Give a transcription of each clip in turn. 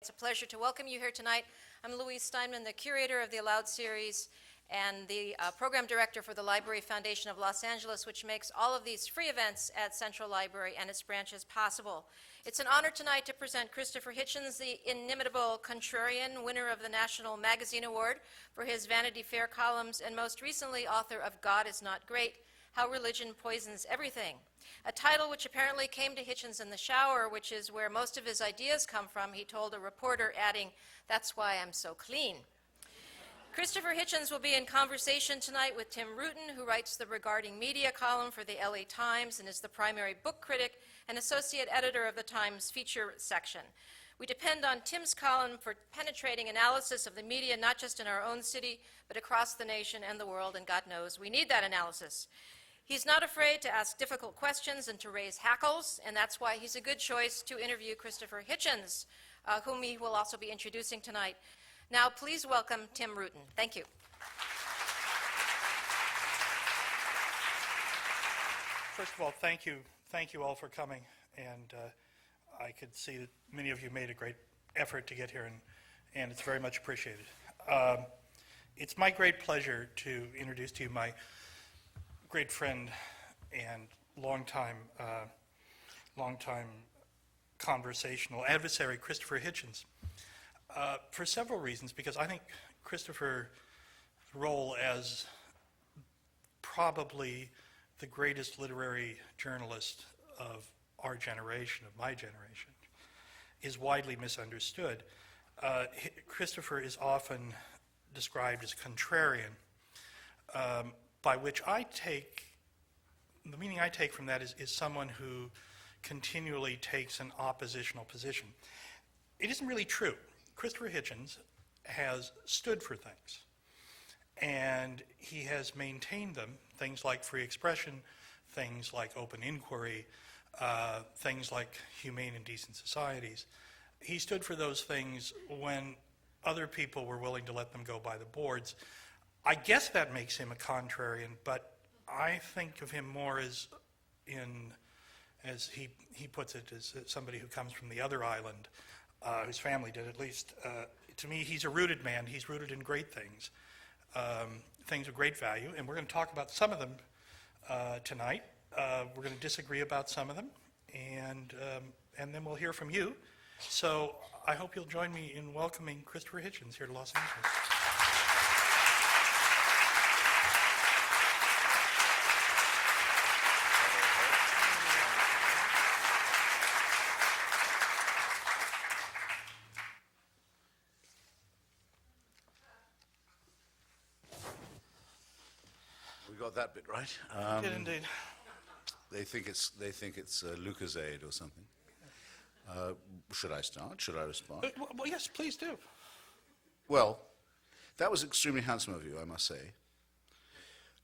It's a pleasure to welcome you here tonight. I'm Louise Steinman, the curator of the ALOUD series and the program director for the Library Foundation of Los Angeles, which makes all of these free events at Central Library and its branches possible. It's an honor tonight to present Christopher Hitchens, the inimitable Contrarian, winner of the National Magazine Award for his Vanity Fair columns, and most recently author of God is Not Great, How Religion Poisons Everything, a title which apparently came to Hitchens in the shower, which is where most of his ideas come from, he told a reporter, adding, "That's why I'm so clean." Christopher Hitchens will be in conversation tonight with Tim Rutten, who writes the Regarding Media column for the LA Times and is the primary book critic and associate editor of the Times feature section. We depend on Tim's column for penetrating analysis of the media, not just in our own city, but across the nation and the world, and God knows we need that analysis. He's not afraid to ask difficult questions and to raise hackles, and that's why he's a good choice to interview Christopher Hitchens, whom he will also be introducing tonight. Now, please welcome Tim Rutten. Thank you. First of all, thank you all for coming, and I could see that many of you made a great effort to get here, and it's very much appreciated. It's my great pleasure to introduce to you my great friend and longtime conversational adversary, Christopher Hitchens, for several reasons, because I think Christopher's role as probably the greatest literary journalist of our generation, of my generation, is widely misunderstood. Christopher is often described as contrarian, by which the meaning I take from that is someone who continually takes an oppositional position. It isn't really true. Christopher Hitchens has stood for things, and he has maintained them, things like free expression, things like open inquiry, things like humane and decent societies. He stood for those things when other people were willing to let them go by the boards. I guess that makes him a contrarian, but I think of him more as he puts it, as somebody who comes from the other island, whose family did at least. To me, he's a rooted man. He's rooted in great things, things of great value, and we're going to talk about some of them tonight. We're going to disagree about some of them, and then we'll hear from you. So I hope you'll join me in welcoming Christopher Hitchens here to Los Angeles. We got that bit right. Did indeed. They think it's Lucozade or something. Should I start? Should I respond? Well, yes, please do. Well, that was extremely handsome of you, I must say.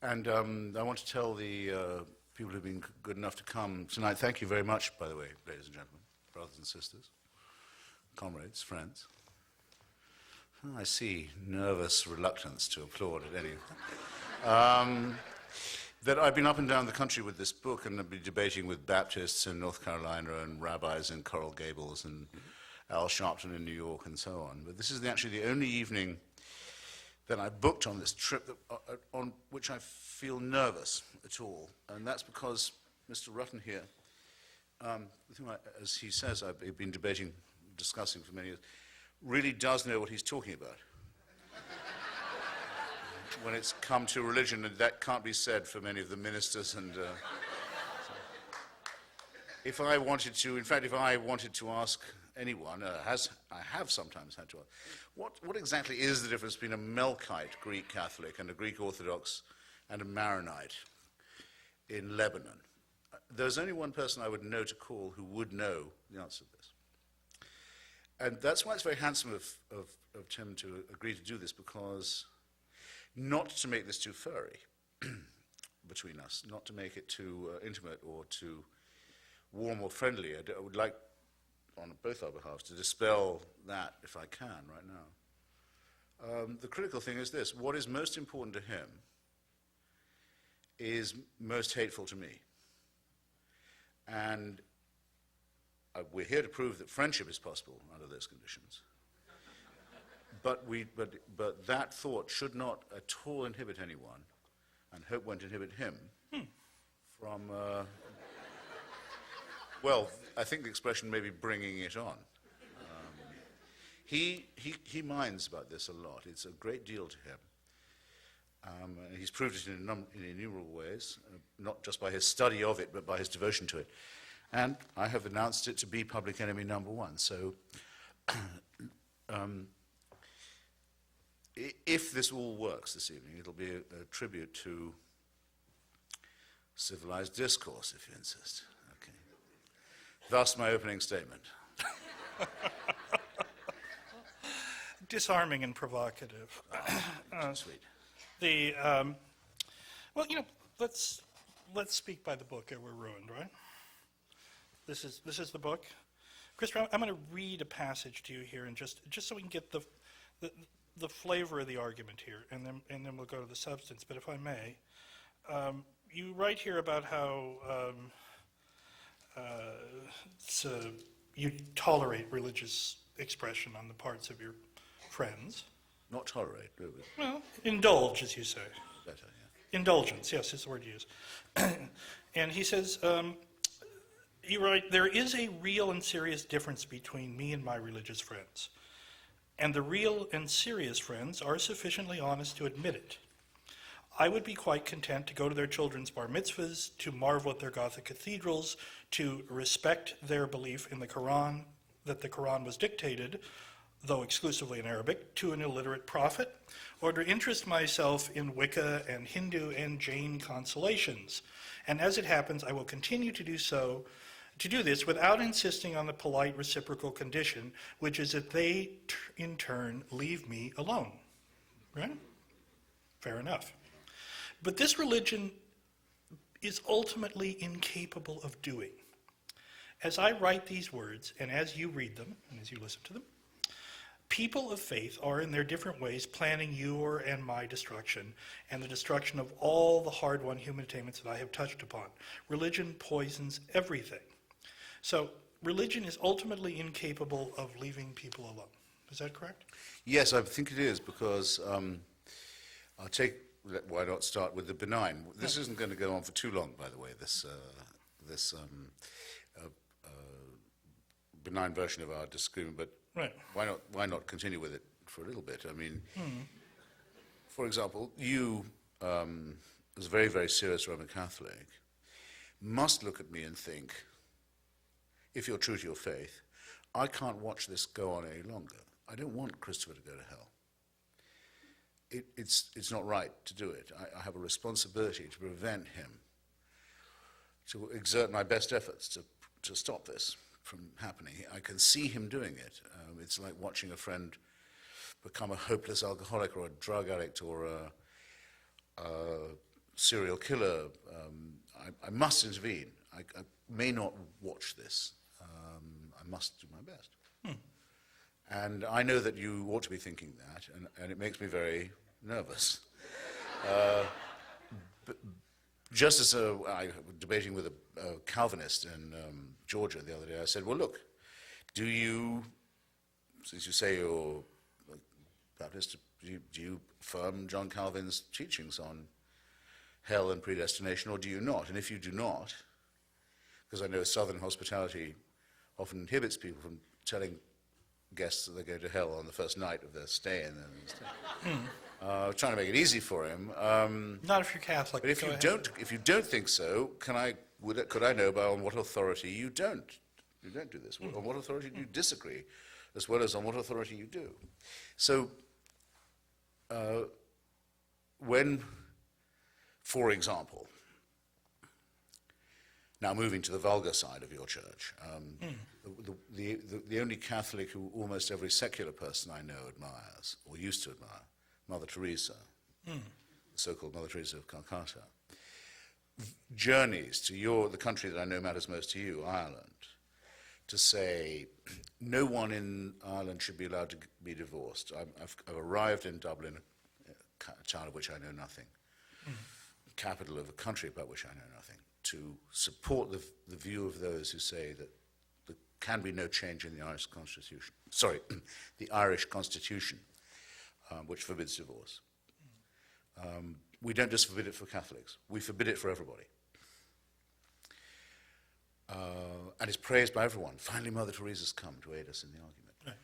And I want to tell the people who've been good enough to come tonight, thank you very much, by the way, ladies and gentlemen, brothers and sisters, comrades, friends. I see nervous reluctance to applaud at any that I've been up and down the country with this book, and I've been debating with Baptists in North Carolina and rabbis in Coral Gables and Al Sharpton in New York and so on. But this is actually the only evening that I booked on this trip on which I feel nervous at all. And that's because Mr. Rutten here, as he says, I've been discussing for many years, really does know what he's talking about when it's come to religion, and that can't be said for many of the ministers. And if I wanted to ask anyone, I have sometimes had to ask, what exactly is the difference between a Melkite Greek Catholic and a Greek Orthodox and a Maronite in Lebanon? There's only one person I would know to call who would know the answer to this. And that's why it's very handsome of Tim to agree to do this, because not to make this too furry between us, not to make it too intimate or too warm or friendly. I would like, on both our behalves, to dispel that if I can right now. The critical thing is this: what is most important to him is most hateful to me. And we're here to prove that friendship is possible under those conditions. But that thought should not at all inhibit anyone, and hope won't inhibit him from, well, I think the expression may be bringing it on. He minds about this a lot. It's a great deal to him. And he's proved it in innumerable ways, not just by his study of it, but by his devotion to it. And I have announced it to be public enemy number one. So if this all works this evening, it'll be a tribute to civilized discourse, if you insist. Okay. Thus, my opening statement. Disarming and provocative. Sweet. Well, let's speak by the book or we're ruined, right? This is the book. Christopher, I'm going to read a passage to you here, and just so we can get the flavor of the argument here, and then we'll go to the substance. But if I may, you write here about how you tolerate religious expression on the parts of your friends. Not tolerate, do we? Well, indulge, as you say. Better, yeah. Indulgence, yes, is the word you use. And he says, you write, there is a real and serious difference between me and my religious friends. And the real and serious friends are sufficiently honest to admit it. I would be quite content to go to their children's bar mitzvahs, to marvel at their Gothic cathedrals, to respect their belief in the Quran, that the Quran was dictated, though exclusively in Arabic, to an illiterate prophet, or to interest myself in Wicca and Hindu and Jain consolations. And as it happens, I will continue to do this without insisting on the polite reciprocal condition, which is that they, in turn, leave me alone. Right? Fair enough. But this religion is ultimately incapable of doing. As I write these words, and as you read them, and as you listen to them, people of faith are in their different ways planning your and my destruction, and the destruction of all the hard-won human attainments that I have touched upon. Religion poisons everything. So religion is ultimately incapable of leaving people alone. Is that correct? Yes, I think it is, because why not start with the benign? This isn't going to go on for too long, by the way, this benign version of our disagreement, but right. Why not continue with it for a little bit? I mean, for example, you, as a very, very serious Roman Catholic, must look at me and think, if you're true to your faith, I can't watch this go on any longer. I don't want Christopher to go to hell. It's not right to do it. I have a responsibility to prevent him, to exert my best efforts to stop this from happening. I can see him doing it. It's like watching a friend become a hopeless alcoholic or a drug addict or a serial killer. I must intervene. I may not watch this. I must do my best. And I know that you ought to be thinking that, and it makes me very nervous. Just as I was debating with a Calvinist in Georgia the other day, I said, well, look, do you, since you say you're Baptist, do you affirm John Calvin's teachings on hell and predestination, or do you not? And if you do not, because I know Southern hospitality often inhibits people from telling guests that they're going to hell on the first night of their stay in there. Trying to make it easy for him. Not if you're Catholic. But if you don't think so, could I know on what authority you don't do this? On what authority do you disagree, as well as on what authority you do? So, when, for example, now moving to the vulgar side of your church, the only Catholic who almost every secular person I know admires, or used to admire, Mother Teresa, the so-called Mother Teresa of Calcutta, journeys to the country that I know matters most to you, Ireland, to say no one in Ireland should be allowed to be divorced. I've arrived in Dublin, a town of which I know nothing, capital of a country about which I know nothing, to support the view of those who say that there can be no change in the Irish Constitution. Sorry, the Irish Constitution. which forbids divorce. We don't just forbid it for Catholics, we forbid it for everybody. And it's praised by everyone. Finally, Mother Teresa's come to aid us in the argument. Right.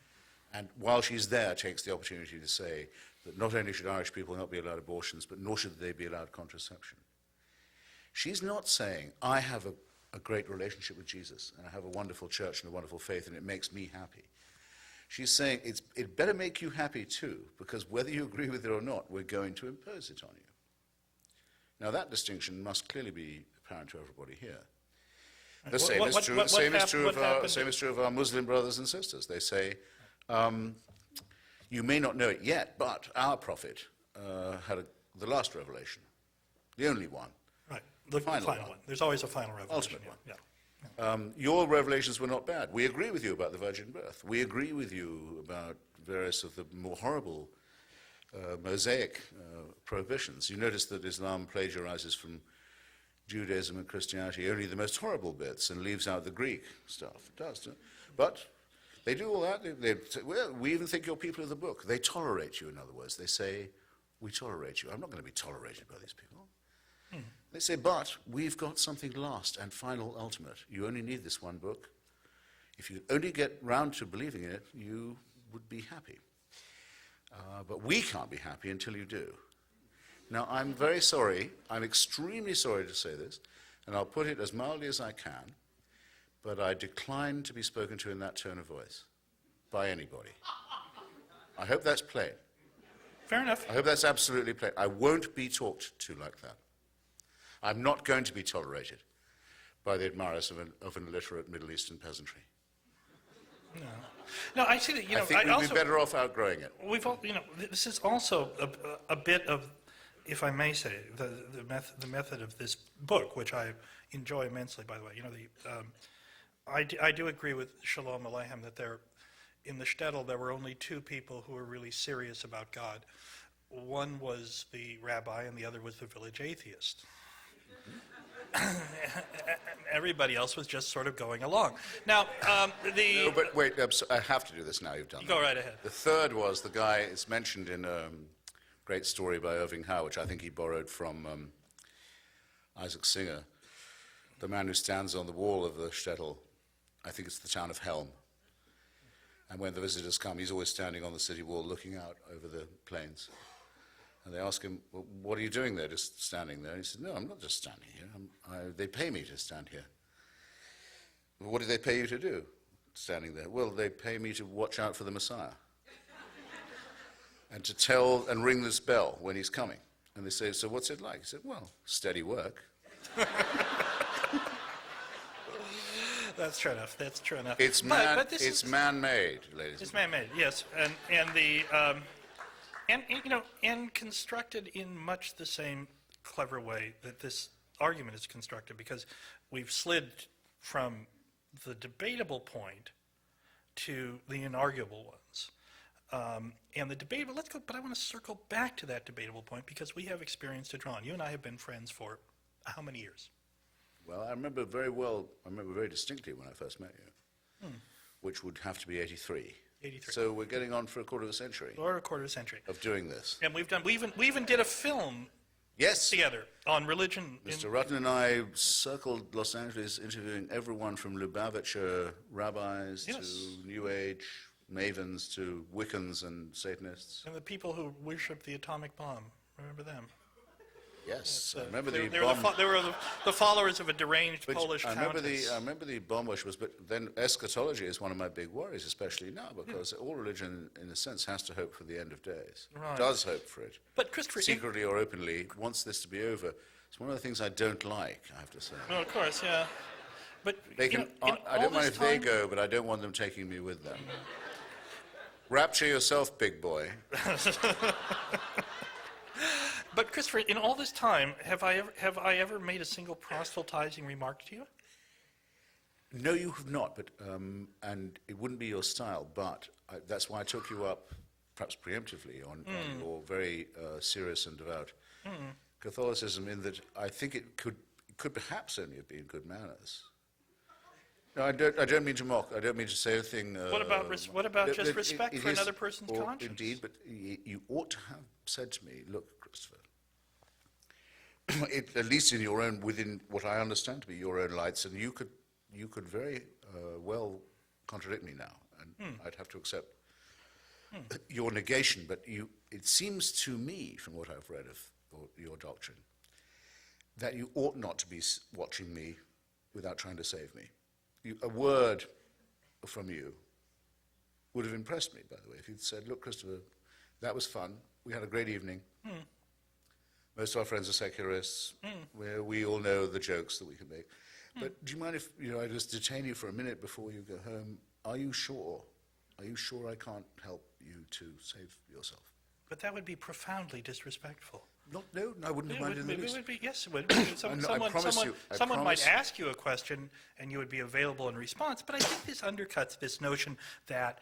And while she's there, takes the opportunity to say that not only should Irish people not be allowed abortions, but nor should they be allowed contraception. She's not saying, I have a great relationship with Jesus, and I have a wonderful church and a wonderful faith, and it makes me happy. She's saying, it better make you happy too, because whether you agree with it or not, we're going to impose it on you. Now, that distinction must clearly be apparent to everybody here. The same is true of our Muslim brothers and sisters. They say, you may not know it yet, but our prophet had the last revelation, the only one. Right, the final one. There's always a final revelation. Ultimate one. Yeah. Your revelations were not bad. We agree with you about the virgin birth. We agree with you about various of the more horrible Mosaic prohibitions. You notice that Islam plagiarizes from Judaism and Christianity only the most horrible bits and leaves out the Greek stuff. It does. But they do all that. They say, well, we even think you're people of the book. They tolerate you, in other words. They say, we tolerate you. I'm not going to be tolerated by these people. They say, but we've got something last and final, ultimate. You only need this one book. If you only get round to believing in it, you would be happy. But we can't be happy until you do. Now, I'm very sorry. I'm extremely sorry to say this, and I'll put it as mildly as I can, but I decline to be spoken to in that tone of voice by anybody. I hope that's plain. Fair enough. I hope that's absolutely plain. I won't be talked to like that. I'm not going to be tolerated by the admirers of an illiterate Middle Eastern peasantry. No, I see that, I think we'd be better off outgrowing it. We've all, this is also a bit of, if I may say, the method of this book, which I enjoy immensely, by the way. I do agree with Shalom Aleichem that in the shtetl there were only two people who were really serious about God. One was the rabbi and the other was the village atheist. Everybody else was just sort of going along. Now, No, but wait, I have to do this now, you've done Go right ahead. The third was the guy, it's mentioned in a great story by Irving Howe, which I think he borrowed from Isaac Singer, the man who stands on the wall of the shtetl. I think it's the town of Helm. And when the visitors come, he's always standing on the city wall looking out over the plains. And they ask him, well, what are you doing there, just standing there? And he said, no, I'm not just standing here. They pay me to stand here. Well, what do they pay you to do, standing there? Well, they pay me to watch out for the Messiah. And to tell and ring this bell when he's coming. And they say, so what's it like? He said, well, steady work. That's true enough. That's true enough. It's man-made, ladies. It's man-made, yes, and constructed in much the same clever way that this argument is constructed, because we've slid from the debatable point to the inarguable ones. And the debatable, but I want to circle back to that debatable point because we have experience to draw on. You and I have been friends for how many years? Well, I remember very distinctly when I first met you, which would have to be 83. 83. So we're getting on for a quarter of a century. Or a quarter of a century. Of doing this. And we even did a film together on religion. Mr. Rutten and I circled Los Angeles interviewing everyone from Lubavitcher rabbis to New Age mavens to Wiccans and Satanists. And the people who worship the atomic bomb. Remember them? Yes, I remember they the were bomb. They were the followers of a deranged Which Polish I countess. remember the bomb worshippers, but then eschatology is one of my big worries, especially now, because all religion, in a sense, has to hope for the end of days. Right. Does hope for it. But Christopher, secretly or openly, wants this to be over. It's one of the things I don't like, I have to say. Well, of course, yeah. But They can, I don't mind if they go, but I don't want them taking me with them. Rapture yourself, big boy. But Christopher, in all this time, have I ever made a single proselytizing remark to you? No, you have not, but and it wouldn't be your style. But that's why I took you up, perhaps preemptively, on your very serious and devout Catholicism. In that, I think it could perhaps only have been good manners. No, I don't mean to mock. I don't mean to say anything. What about just respect for another person's or conscience? Indeed, but you ought to have said to me, look, Christopher, at least in your own, within what I understand to be your own lights, and you could very well contradict me now, and I'd have to accept your negation. But it seems to me, from what I've read of your doctrine, that you ought not to be watching me without trying to save me. A word from you would have impressed me, by the way, if you'd said, look, Christopher, that was fun. We had a great evening. Most of our friends are secularists. Where we all know the jokes that we can make. But do you mind if I just detain you for a minute before you go home? Are you sure? Are you sure I can't help you to save yourself? But that would be profoundly disrespectful. No, I wouldn't have minded in the least. Yes, it would be. Someone might ask you a question, and you would be available in response. But I think this undercuts this notion that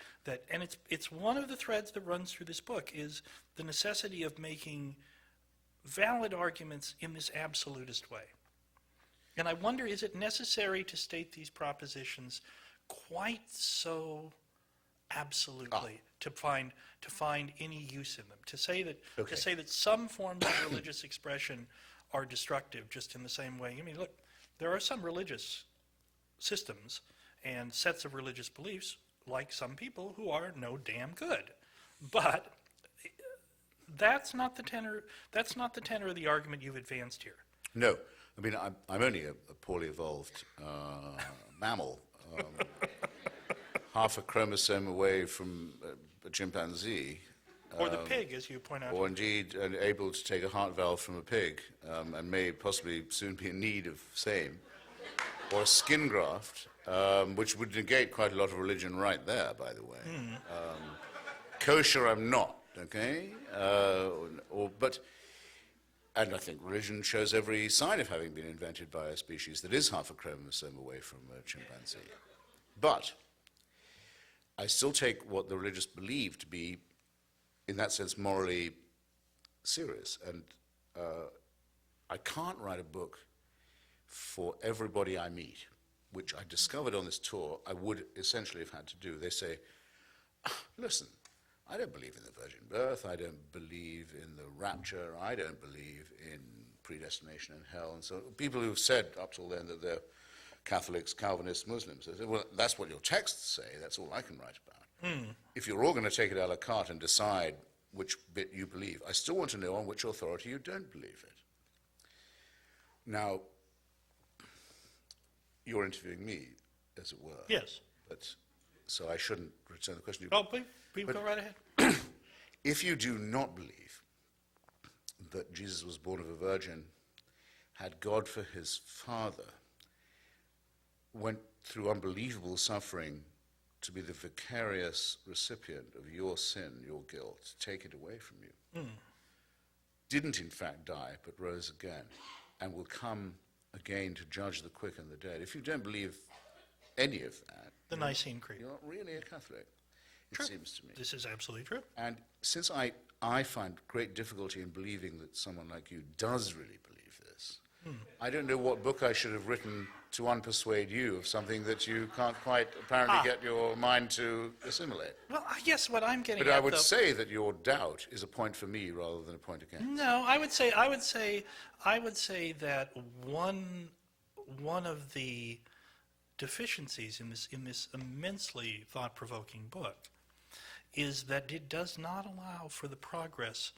and it's one of the threads that runs through this book, is the necessity of making valid arguments in this absolutist way. And I wonder, is it necessary to state these propositions quite so absolutely to find any use in them? To say that some forms of religious expression are destructive, just in the same way. I mean, look, there are some religious systems and sets of religious beliefs, like some people, who are no damn good. But that's not the tenor. That's not the tenor of the argument you've advanced here. No, I mean I'm only a poorly evolved mammal, half a chromosome away from a chimpanzee, Or the pig, as you point out. or indeed able to take a heart valve from a pig, and may possibly soon be in need of same, or a skin graft, which would negate quite a lot of religion right there, by the way. Kosher, I'm not. Okay, and I think religion shows every sign of having been invented by a species that is half a chromosome away from a chimpanzee. But I still take what the religious believe to be, in that sense, morally serious. And I can't write a book for everybody I meet, which I discovered on this tour I would essentially have had to do. They say, listen, I don't believe in the virgin birth, I don't believe in the rapture, I don't believe in predestination and hell. And so people who've said up till then that they're Catholics, Calvinists, Muslims, they say, well, that's what your texts say, that's all I can write about. If you're all going to take it a la carte and decide which bit you believe, I still want to know on which authority you don't believe it. Now, you're interviewing me, as it were. Yes. But, so I shouldn't return the question. Oh, please go right ahead. If you do not believe that Jesus was born of a virgin, had God for his father, went through unbelievable suffering to be the vicarious recipient of your sin, your guilt, to take it away from you, didn't in fact die, but rose again, and will come again to judge the quick and the dead. If you don't believe any of that, The Nicene Creed. you're not really a Catholic, it seems to me. This is absolutely true. And since I find great difficulty in believing that someone like you does really believe this, I don't know what book I should have written to unpersuade you of something that you can't quite apparently get your mind to assimilate. Well, I guess what I'm getting But at, I would though, say that your doubt is a point for me rather than a point against. No, I would say that one of the deficiencies in this immensely thought-provoking book is that it does not allow for the progress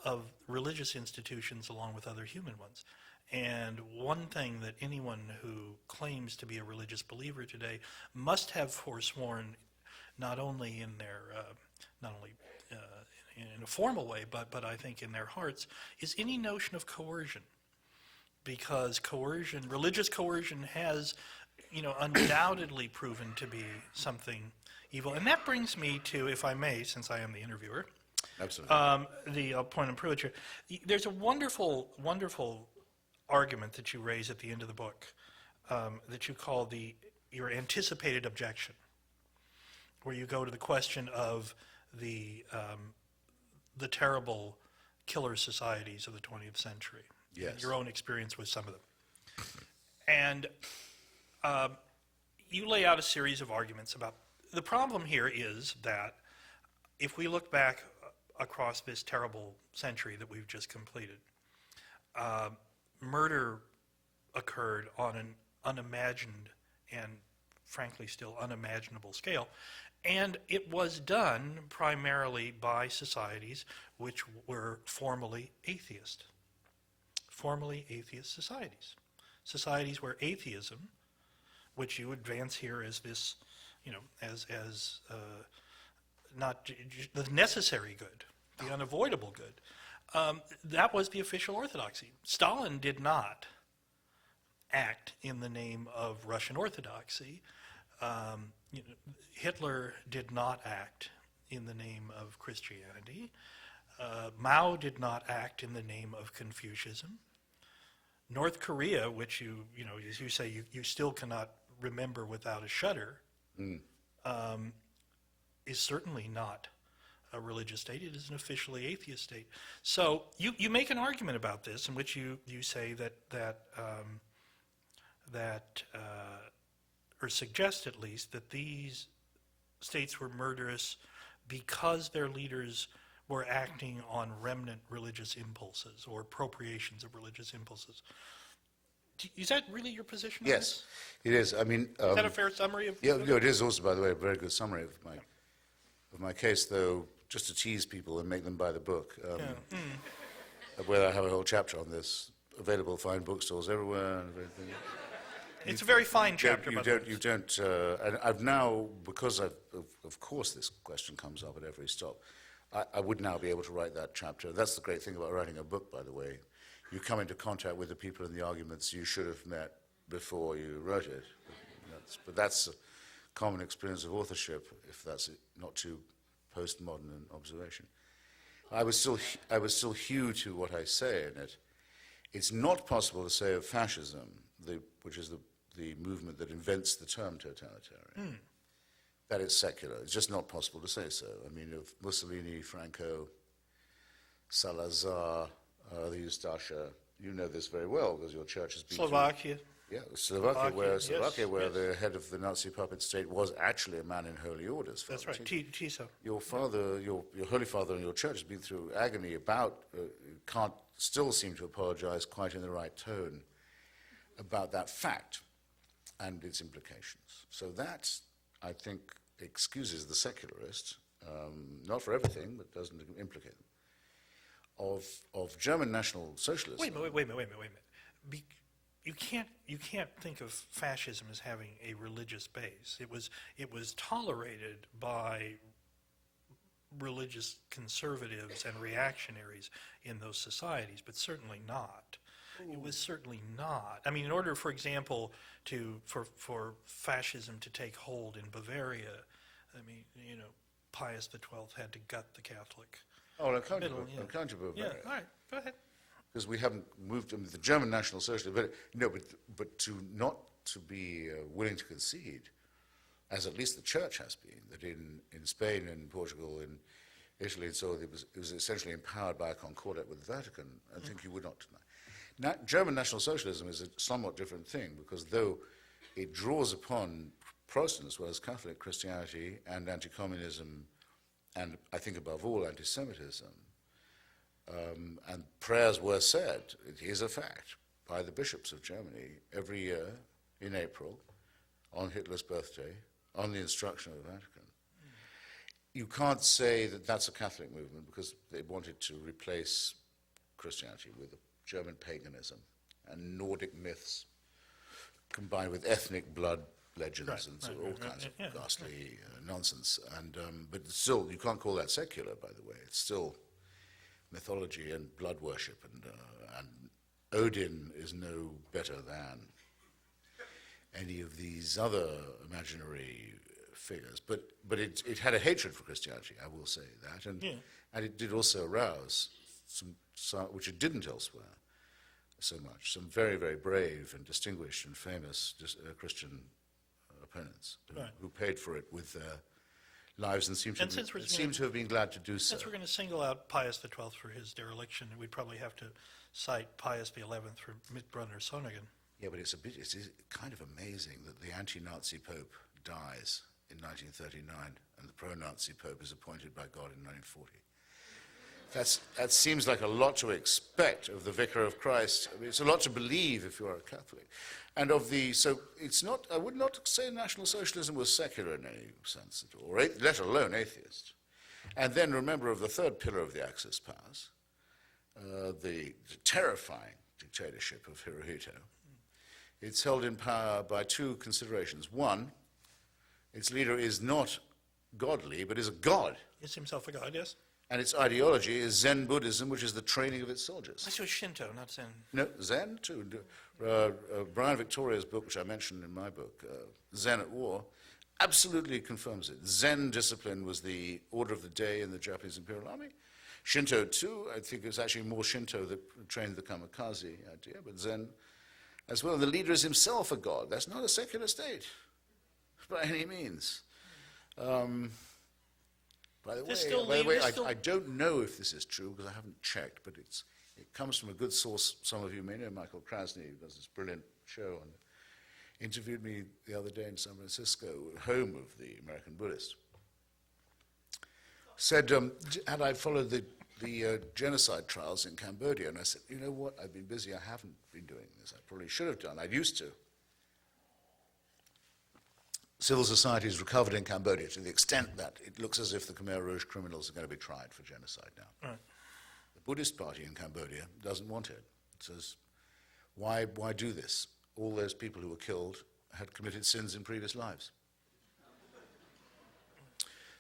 of religious institutions along with other human ones. And one thing that anyone who claims to be a religious believer today must have forsworn, not only in a formal way, but I think in their hearts, is any notion of coercion. Because religious coercion has, undoubtedly proven to be something evil. And that brings me to, if I may, since I am the interviewer, Absolutely. the point of privilege here. There's a wonderful, wonderful argument that you raise at the end of the book that you call your anticipated objection, where you go to the question of the terrible killer societies of the 20th century. Yes. Your own experience with some of them. And you lay out a series of arguments about, the problem here is that if we look back across this terrible century that we've just completed, murder occurred on an unimagined and frankly still unimaginable scale, and it was done primarily by societies which were formerly atheist societies. Societies where atheism, which you advance here as this, as not the necessary good, the unavoidable good, that was the official orthodoxy. Stalin did not act in the name of Russian orthodoxy. Hitler did not act in the name of Christianity. Mao did not act in the name of Confucianism. North Korea, which as you say, you still cannot remember without a shudder, is certainly not a religious state. It is an officially atheist state. So you make an argument about this in which you say that or suggest at least that these states were murderous because their leaders were acting on remnant religious impulses or appropriations of religious impulses. Is that really your position? Yes, it is. I mean, is that a fair summary of? Yeah, no, it is also, by the way, a very good summary of my case. Though, just to tease people and make them buy the book, where I have a whole chapter on this, available fine bookstores everywhere and everything. It's a very fine chapter. And I've now, because of course this question comes up at every stop, I would now be able to write that chapter. That's the great thing about writing a book, by the way. You come into contact with the people and the arguments you should have met before you wrote it. But that's a common experience of authorship, if that's not too postmodern an observation. I would still hew to what I say in it. It's not possible to say of fascism, which is the movement that invents the term totalitarian, that it's secular. It's just not possible to say so. I mean, of Mussolini, Franco, Salazar, the Ustasha, you know this very well because your church has been Slovakia. Yeah, Slovakia, where yes. the head of the Nazi puppet state was actually a man in holy orders. That's right, Tiso. Your father, your Holy Father and your church has been through agony about, can't still seem to apologize quite in the right tone about that fact and its implications. So that, I think, excuses the secularist, not for everything, but doesn't implicate them, of German National Socialism. Wait a minute. You can't think of fascism as having a religious base. It was tolerated by religious conservatives and reactionaries in those societies, but certainly not. It was certainly not. I mean, in order, for example, for fascism to take hold in Bavaria, I mean, Pius XII had to gut the Catholic. Oh, I'll come to Bavaria. Yeah, all right, go ahead. Because we haven't moved to the German National Socialism, but not to be willing to concede, as at least the Church has been, that in Spain and Portugal and Italy and so on, it was essentially empowered by a concordat with the Vatican. I think you would not deny. Now, German National Socialism is a somewhat different thing because though it draws upon Protestant as well as Catholic Christianity and anti-communism and I think above all anti-Semitism, and prayers were said, it is a fact, by the bishops of Germany every year in April on Hitler's birthday on the instruction of the Vatican. You can't say that that's a Catholic movement because they wanted to replace Christianity with German paganism and Nordic myths combined with ethnic blood legends all kinds of ghastly nonsense. And but still, you can't call that secular, by the way. It's still mythology and blood worship, and Odin is no better than any of these other imaginary figures. But it had a hatred for Christianity, I will say that, and it did also arouse some, which it didn't elsewhere so much, some very, very brave and distinguished and famous Christian opponents who paid for it with their lives and seem to have been glad to do so. Since we're going to single out Pius XII for his dereliction, we'd probably have to cite Pius XI for Mitbrunner Sonnegan. Yeah, but it's kind of amazing that the anti-Nazi Pope dies in 1939 and the pro-Nazi Pope is appointed by God in 1940. That seems like a lot to expect of the Vicar of Christ. I mean, it's a lot to believe if you are a Catholic. And so it's not, I would not say National Socialism was secular in any sense at all, or let alone atheist. And then remember of the third pillar of the Axis powers, the terrifying dictatorship of Hirohito. It's held in power by two considerations. One, its leader is not godly, but is a god. Is himself a god, yes? And its ideology is Zen Buddhism, which is the training of its soldiers. This was Shinto, not Zen. No, Zen too. Brian Victoria's book, which I mentioned in my book, Zen at War, absolutely confirms it. Zen discipline was the order of the day in the Japanese Imperial Army. Shinto too, I think it was actually more Shinto that trained the kamikaze idea, but Zen as well. And the leader is himself a god. That's not a secular state by any means. By the way, I don't know if this is true because I haven't checked, but it comes from a good source. Some of you may know Michael Krasny, who does this brilliant show, and interviewed me the other day in San Francisco, home of the American Buddhist. Said, had I followed the genocide trials in Cambodia, and I said, you know what, I've been busy, I haven't been doing this. I probably should have done, I used to. Civil society has recovered in Cambodia to the extent that it looks as if the Khmer Rouge criminals are going to be tried for genocide now. Right. The Buddhist party in Cambodia doesn't want it. It says, why do this? All those people who were killed had committed sins in previous lives.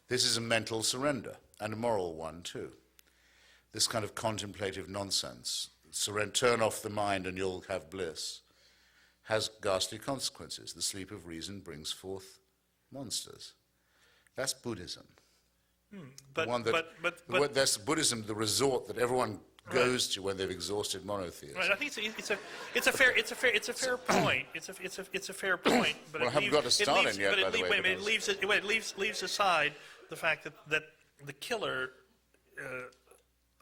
This is a mental surrender, and a moral one too. This kind of contemplative nonsense, turn off the mind and you'll have bliss, has ghastly consequences. The sleep of reason brings forth monsters. That's Buddhism. That's Buddhism, the resort that everyone goes to when they've exhausted monotheism. Right. I think it's a fair point. It's a fair point. But well, I haven't got to Stalin yet, by the way. But it leaves aside the fact that the killer,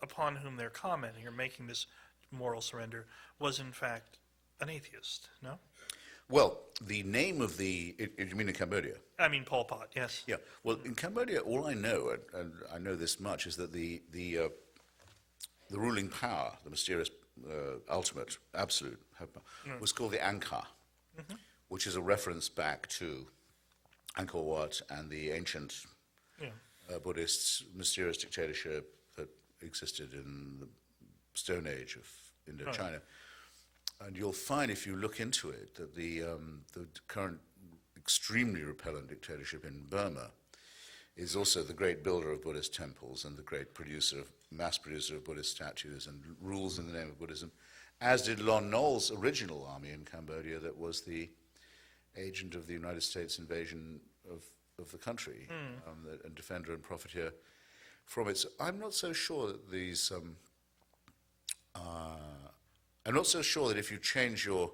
upon whom they're commenting or making this moral surrender, was in fact an atheist, no? Well, the name of you mean in Cambodia? I mean Pol Pot, yes. Yeah. Well, in Cambodia, all I know, and I know this much, is that the ruling power, the mysterious, ultimate, absolute, was called the Angkar, which is a reference back to Angkor Wat and the ancient Buddhist mysterious dictatorship that existed in the Stone Age of Indochina. Right. And you'll find, if you look into it, that the current extremely repellent dictatorship in Burma is also the great builder of Buddhist temples and the great mass producer of Buddhist statues and rules in the name of Buddhism, as did Lon Nol's original army in Cambodia that was the agent of the United States invasion of the country, and defender and profiteer from it. So I'm not so sure that I'm not so sure that if you change your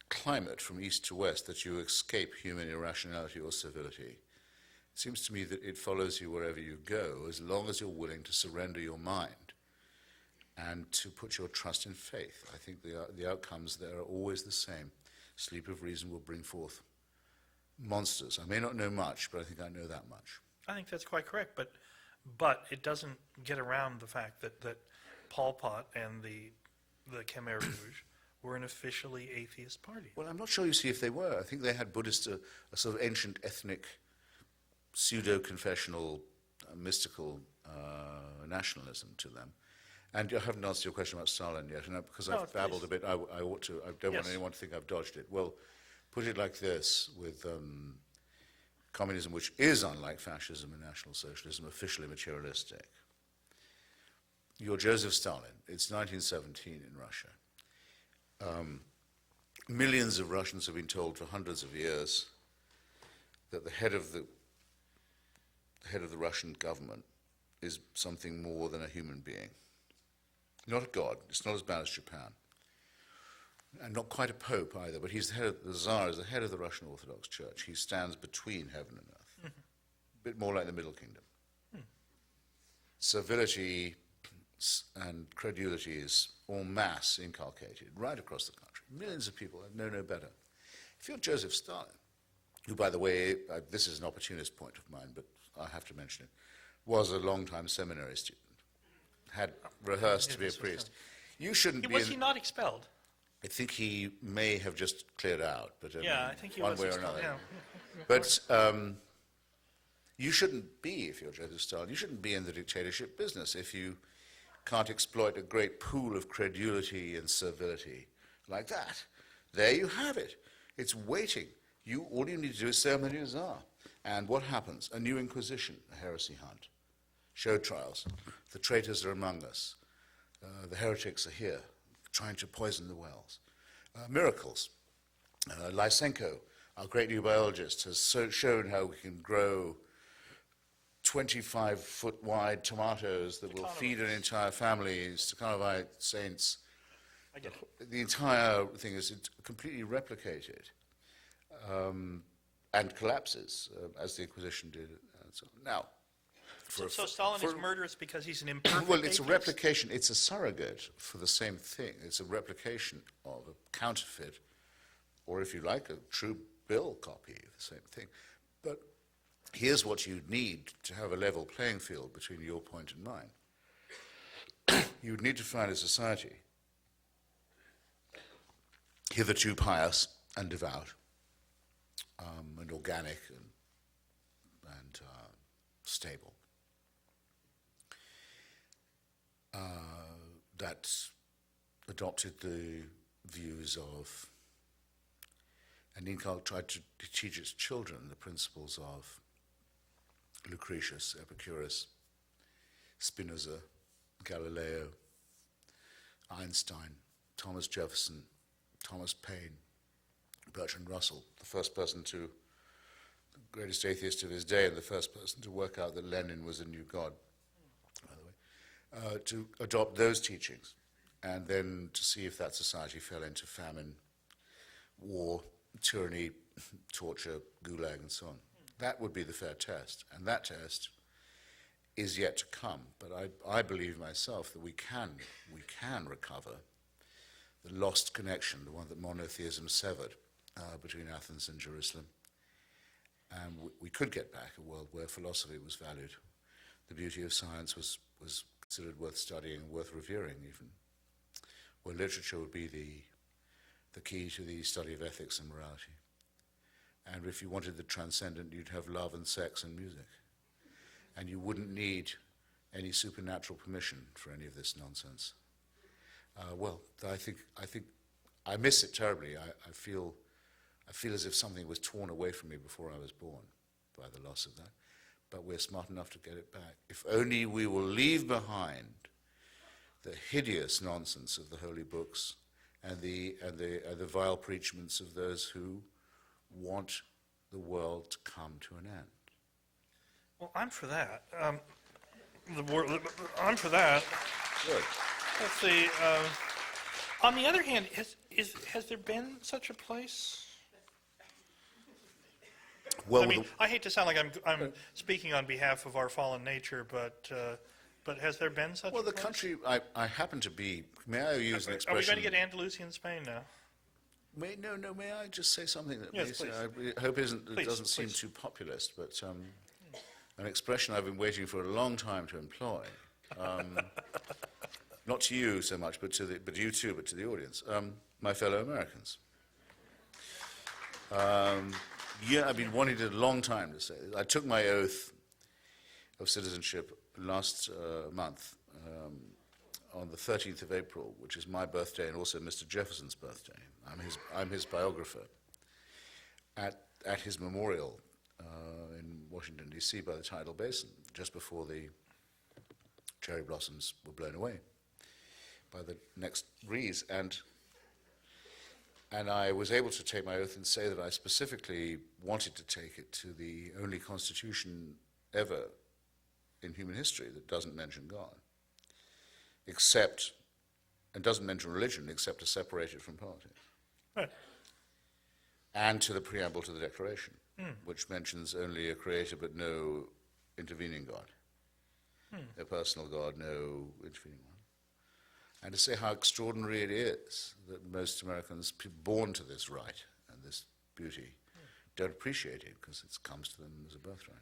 climate from east to west that you escape human irrationality or civility. It seems to me that it follows you wherever you go as long as you're willing to surrender your mind and to put your trust in faith. I think the outcomes there are always the same. Sleep of reason will bring forth monsters. I may not know much, but I think I know that much. I think that's quite correct, but it doesn't get around the fact that Pol Pot and the Khmer Rouge were an officially atheist party. Well, I'm not sure, you see, if they were. I think they had Buddhist, a sort of ancient ethnic, pseudo-confessional, mystical nationalism to them. And I haven't answered your question about Stalin yet, and because I've babbled a bit, I ought to. I don't want anyone to think I've dodged it. Well, put it like this, with communism, which is, unlike fascism and National Socialism, officially materialistic. You're Joseph Stalin. It's 1917 in Russia. Millions of Russians have been told for hundreds of years that the head of the Russian government is something more than a human being. Not a god. It's not as bad as Japan. And not quite a pope either, but he's the Tsar is the head of the Russian Orthodox Church. He stands between heaven and earth. A bit more like the Middle Kingdom. Servility and credulity is en masse inculcated right across the country. Millions of people know no better. If you're Joseph Stalin, who, by the way, this is an opportunist point of mine, but I have to mention it, was a long-time seminary student, had rehearsed to be a priest. You shouldn't be... Was he not expelled? I think he may have just cleared out, but Yeah, I think he one was way or expelled. another. Yeah. But you shouldn't be, if you're Joseph Stalin, you shouldn't be in the dictatorship business if you can't exploit a great pool of credulity and servility like that. There you have it. It's waiting. All you need to do is say I'm the new Tsar. And what happens? A new inquisition, a heresy hunt, show trials. The traitors are among us. The heretics are here, trying to poison the wells. Miracles. Lysenko, our great new biologist, has shown how we can grow 25-foot wide tomatoes that will feed an entire family, Stakhanovite saints. I get it. The entire thing is completely replicated and collapses, as the Inquisition did. And so on. Now, So Stalin is murderous because he's an imperfect well, it's a atheist? replication, it's a surrogate for the same thing. It's a replication of a counterfeit, or if you like, a true bill copy of the same thing. But here's what you need to have a level playing field between your point and mine. You would need to find a society hitherto pious and devout, and organic and stable. That adopted the views of, and Incal tried to teach its children the principles of Lucretius, Epicurus, Spinoza, Galileo, Einstein, Thomas Jefferson, Thomas Paine, Bertrand Russell, the first person to, the greatest atheist of his day, and the first person to work out that Lenin was a new god, by the way, to adopt those teachings, and then to see if that society fell into famine, war, tyranny, torture, gulag, and so on. That would be the fair test, and that test is yet to come. But I believe myself that we can recover the lost connection, the one that monotheism severed between Athens and Jerusalem. And we could get back a world where philosophy was valued. The beauty of science was considered worth studying, worth revering even. Where literature would be the key to the study of ethics and morality. And if you wanted the transcendent, you'd have love and sex and music. And you wouldn't need any supernatural permission for any of this nonsense. Well, I think I miss it terribly. I feel as if something was torn away from me before I was born by the loss of that. But we're smart enough to get it back. If only we will leave behind the hideous nonsense of the holy books and the vile preachments of those who want the world to come to an end. Well, I'm for that. I'm for that. Good. Let's see. On the other hand, has there been such a place? Well, I mean, I hate to sound like I'm speaking on behalf of our fallen nature, but has there been such a place? the country I happen to be, may I use an Are we expression? going to get Andalusian Spain now? May I just say something that Yes, please. I hope it Please, doesn't seem please. too populist, but an expression I've been waiting for a long time to employ. Not to you so much, but you too, but to the audience. My fellow Americans. I've been wanting it a long time to say this. I took my oath of citizenship last month on the 13th of April, which is my birthday and also Mr. Jefferson's birthday. I'm his biographer. At his memorial in Washington, D.C. by the tidal basin, just before the cherry blossoms were blown away by the next breeze. And I was able to take my oath and say that I specifically wanted to take it to the only constitution ever in human history that doesn't mention God, and doesn't mention religion except to separate it from politics. Right. And to the preamble to the Declaration, which mentions only a creator but no intervening God. No personal God, no intervening and to say how extraordinary it is that most Americans born to this right and this beauty don't appreciate it because it comes to them as a birthright.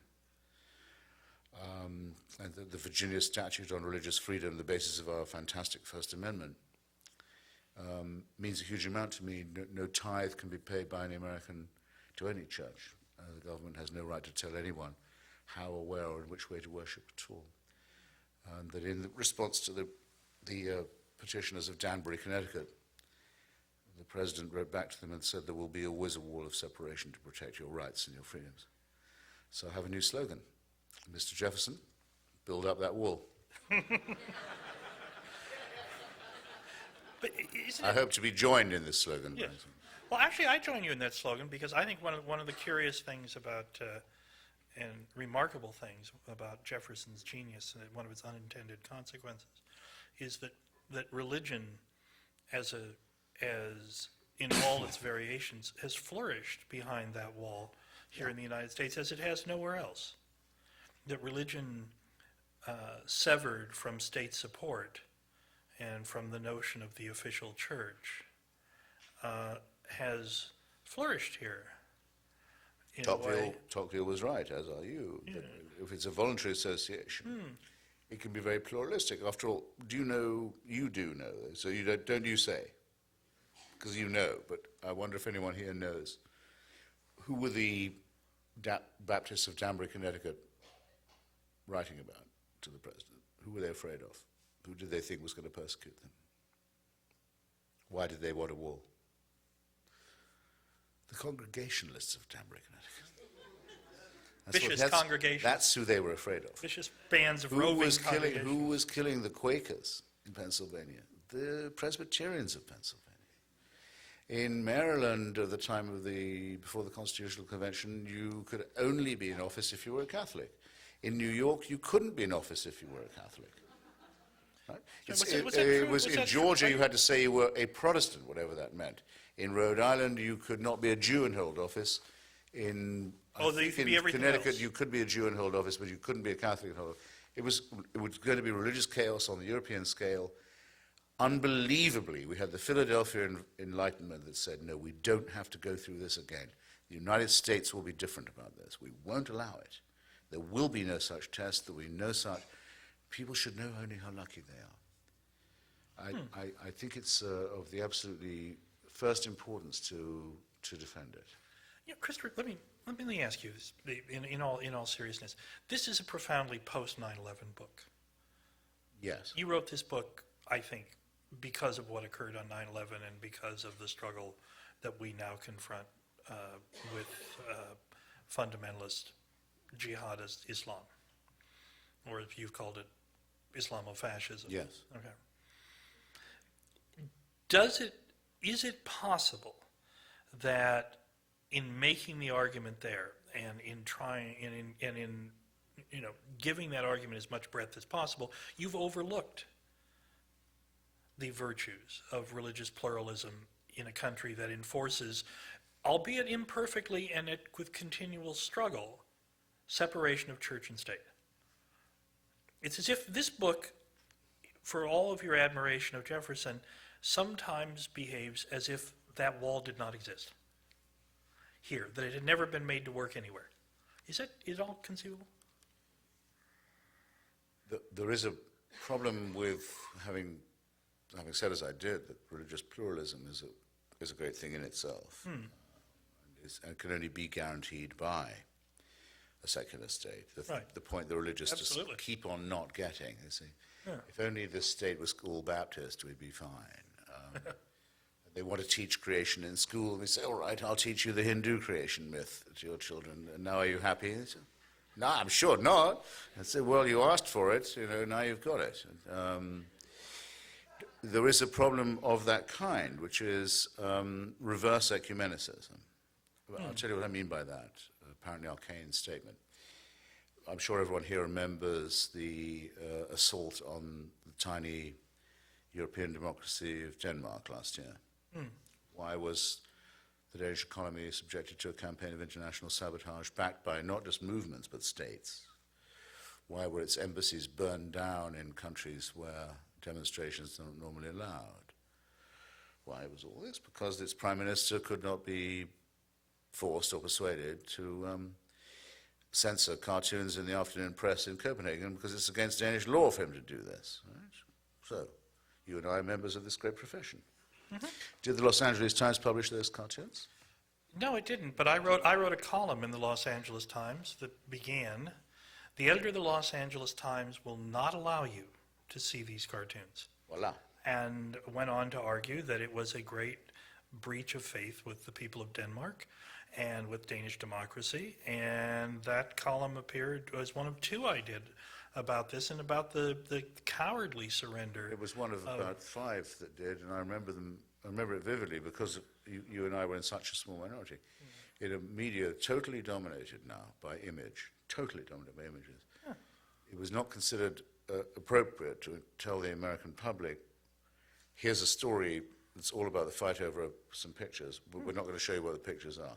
And the Virginia Statute on Religious Freedom, the basis of our fantastic First Amendment, means a huge amount to me. No tithe can be paid by any American to any church. The government has no right to tell anyone how or where or in which way to worship at all. And that in response to the petitioners of Danbury, Connecticut, the president wrote back to them and said there will be always a wall of separation to protect your rights and your freedoms. So I have a new slogan. Mr. Jefferson, build up that wall. But isn't I it, hope to be joined in this slogan. yes. Well, actually, I join you in that slogan because I think one of the curious things about and remarkable things about Jefferson's genius and one of its unintended consequences is that religion, as in all its variations, has flourished behind that wall here in the United States as it has nowhere else. That religion severed from state support and from the notion of the official church has flourished here in a way. Tocqueville was right, as are you. Yeah. That if it's a voluntary association, it can be very pluralistic. After all, do you know? You do know. So you don't you say? Because you know. But I wonder if anyone here knows. Who were the Baptists of Danbury, Connecticut, writing about to the president? Who were they afraid of? Who did they think was going to persecute them? Why did they want a wall? The Congregationalists of Danbury, Connecticut. Vicious congregations. That's who they were afraid of. Vicious bands of Who roving was congregations. killing the Quakers in Pennsylvania? The Presbyterians of Pennsylvania. In Maryland, at the time of before the Constitutional Convention, you could only be in office if you were a Catholic. In New York, you couldn't be in office if you were a Catholic. Right? In Georgia, you had to say you were a Protestant, whatever that meant. In Rhode Island, you could not be a Jew and hold office. In Connecticut, else. you could be a Jew and hold office, but you couldn't be a Catholic and hold office. It was going to be religious chaos on the European scale. Unbelievably, we had the Philadelphia Enlightenment that said, no, we don't have to go through this again. The United States will be different about this. We won't allow it. There will be no such test. There will be no such. People should know only how lucky they are. I think it's of the absolutely first importance to defend it. Yeah, Christopher, let me ask you this, in all seriousness. This is a profoundly post 9/11 book. Yes. You wrote this book, I think, because of what occurred on 9/11 and because of the struggle that we now confront with fundamentalist jihadist Islam, or as you've called it, Islamofascism. Yes. Okay. Is it possible that in making the argument there and in trying and in giving that argument as much breadth as possible, you've overlooked the virtues of religious pluralism in a country that enforces, albeit imperfectly and with continual struggle, separation of church and state? It's as if this book, for all of your admiration of Jefferson, sometimes behaves as if that wall did not exist here, that it had never been made to work anywhere. Is it all conceivable? There is a problem with having said as I did that religious pluralism is a great thing in itself, and can only be guaranteed by a secular state. The point the religious just keep on not getting. You see, if only this state was all Baptist, we'd be fine. They want to teach creation in school, and we say, all right, I'll teach you the Hindu creation myth to your children, and now are you happy? They say, no, I'm sure not. I say, well, you asked for it, now you've got it. There is a problem of that kind, which is reverse ecumenicism. I'll tell you what I mean by that, apparently arcane statement. I'm sure everyone here remembers the assault on the tiny European democracy of Denmark last year. Why was the Danish economy subjected to a campaign of international sabotage backed by not just movements but states? Why were its embassies burned down in countries where demonstrations not normally allowed. Why was all this? Because its prime minister could not be forced or persuaded to censor cartoons in the afternoon press in Copenhagen because it's against Danish law for him to do this. Right? So, you and I are members of this great profession. Mm-hmm. Did the Los Angeles Times publish those cartoons? No, it didn't, but I wrote a column in the Los Angeles Times that began, "The editor of the Los Angeles Times will not allow you to see these cartoons." Voila. And went on to argue that it was a great breach of faith with the people of Denmark and with Danish democracy, and that column appeared as one of two I did about this and about the cowardly surrender. It was one of about 5 that did, and I remember it vividly because you and I were in such a small minority. In a media totally dominated now by image, totally dominated by images. Huh. It was not considered appropriate to tell the American public, here's a story that's all about the fight over some pictures, but we're not going to show you what the pictures are.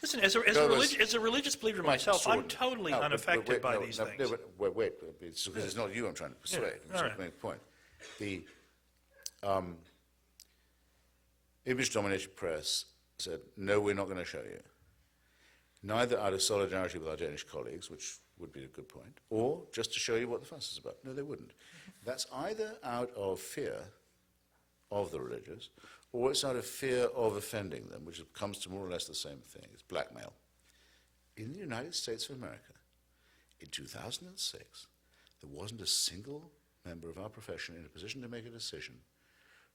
Listen, as a religious believer myself, I'm totally unaffected by these things. Wait, it's because it's not you I'm trying to persuade. I'm trying to make a point. The image-dominated press said, no, we're not going to show you. Neither out of solidarity with our Danish colleagues, which would be a good point, or just to show you what the fuss is about. No, they wouldn't. That's either out of fear of the religious, or it's out of fear of offending them, which comes to more or less the same thing. It's blackmail. In the United States of America, in 2006, there wasn't a single member of our profession in a position to make a decision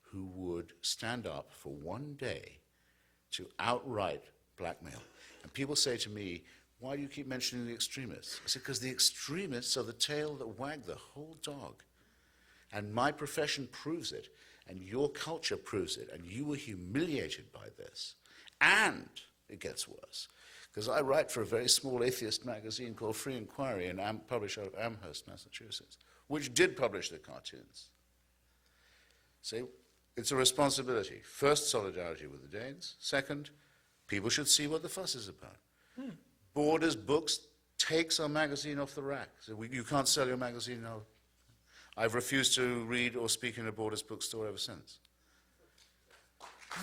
who would stand up for one day to outright blackmail. And people say to me, why do you keep mentioning the extremists? I said, because the extremists are the tail that wag the whole dog. And my profession proves it, and your culture proves it, and you were humiliated by this. And it gets worse, because I write for a very small atheist magazine called Free Inquiry, and published out of Amherst, Massachusetts, which did publish the cartoons. So it's a responsibility. First, solidarity with the Danes. Second, people should see what the fuss is about. Borders Books takes our magazine off the rack. So you can't sell your magazine now. I've refused to read or speak in a Borders bookstore ever since.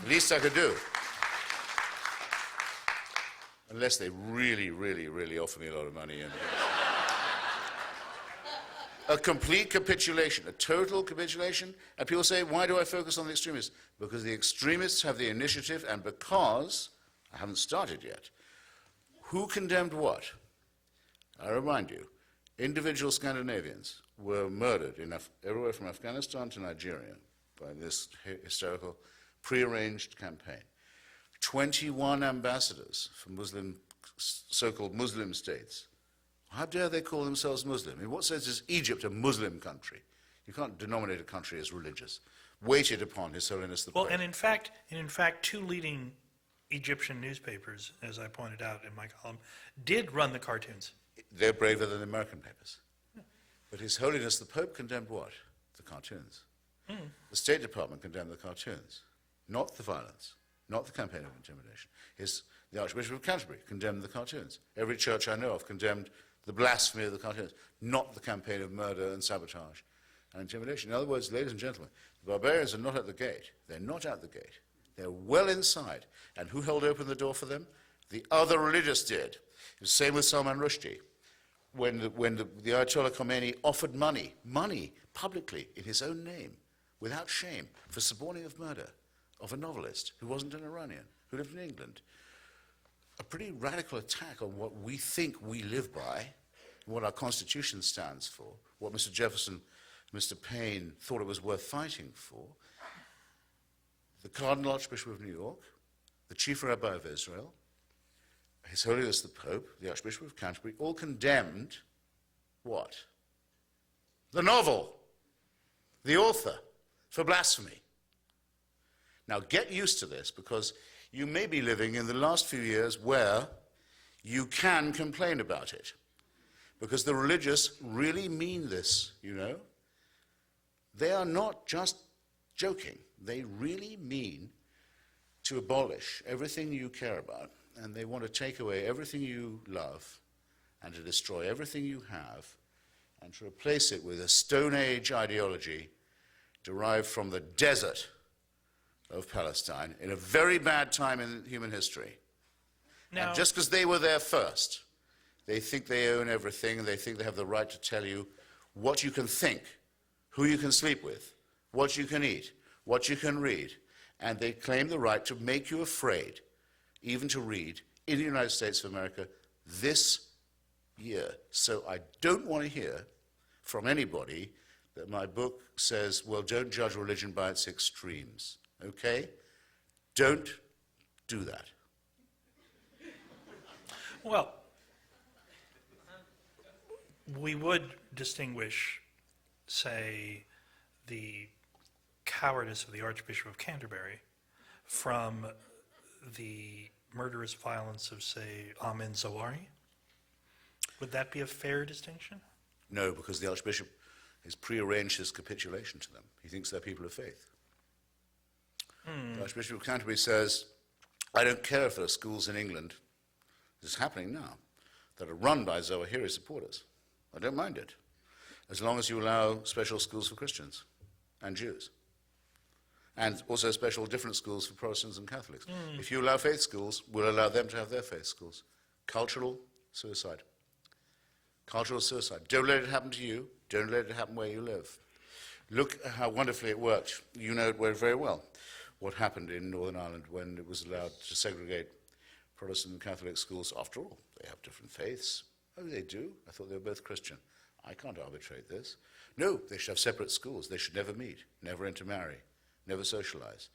The least I could do. Unless they really, really, really offer me a lot of money. And a complete capitulation, a total capitulation. And people say, why do I focus on the extremists? Because the extremists have the initiative, and because, I haven't started yet, who condemned what? I remind you, individual Scandinavians were murdered everywhere from Afghanistan to Nigeria by this hysterical, prearranged campaign. 21 ambassadors from so-called Muslim states. How dare they call themselves Muslim? In what sense is Egypt a Muslim country? You can't denominate a country as religious. Waited upon His Holiness the Pope. Well, and in fact, 2 leading Egyptian newspapers, as I pointed out in my column, did run the cartoons. They're braver than the American papers. But His Holiness the Pope condemned what? The cartoons. The State Department condemned the cartoons, not the violence, not the campaign of intimidation. The Archbishop of Canterbury condemned the cartoons. Every church I know of condemned the blasphemy of the cartoons, not the campaign of murder and sabotage and intimidation. In other words, ladies and gentlemen, the barbarians are not at the gate. They're not at the gate. They're well inside. And who held open the door for them? The other religious did. It was the same with Salman Rushdie. When the Ayatollah Khomeini offered money publicly in his own name, without shame, for suborning of murder of a novelist who wasn't an Iranian, who lived in England. A pretty radical attack on what we think we live by, what our Constitution stands for, what Mr. Jefferson, Mr. Paine thought it was worth fighting for. The Cardinal Archbishop of New York, the Chief Rabbi of Israel, His Holiness the Pope, the Archbishop of Canterbury, all condemned what? The novel, the author, for blasphemy. Now get used to this, because you may be living in the last few years where you can complain about it. Because the religious really mean this, you know. They are not just joking. They really mean to abolish everything you care about, and they want to take away everything you love and to destroy everything you have and to replace it with a Stone Age ideology derived from the desert of Palestine in a very bad time in human history. Now, And just because they were there first, they think they own everything, and they think they have the right to tell you what you can think, who you can sleep with, what you can eat, what you can read. And they claim the right to make you afraid, even to read, in the United States of America this year. So I don't want to hear from anybody that my book says, well, don't judge religion by its extremes, okay? Don't do that. well, we would distinguish, say, the cowardice of the Archbishop of Canterbury from the murderous violence of, say, Amin Zawahiri. Would that be a fair distinction? No, because the Archbishop has prearranged his capitulation to them. He thinks they're people of faith. The Archbishop of Canterbury says, I don't care if there are schools in England, this is happening now, that are run by Zawahiri supporters. I don't mind it, as long as you allow special schools for Christians and Jews, and also special different schools for Protestants and Catholics. If you allow faith schools, we'll allow them to have their faith schools. Cultural suicide. Cultural suicide. Don't let it happen to you. Don't let it happen where you live. Look how wonderfully it worked. You know it very well, what happened in Northern Ireland when it was allowed to segregate Protestant and Catholic schools. After all, they have different faiths. Oh, they do? I thought they were both Christian. I can't arbitrate this. No, they should have separate schools. They should never meet, never intermarry, never socialize.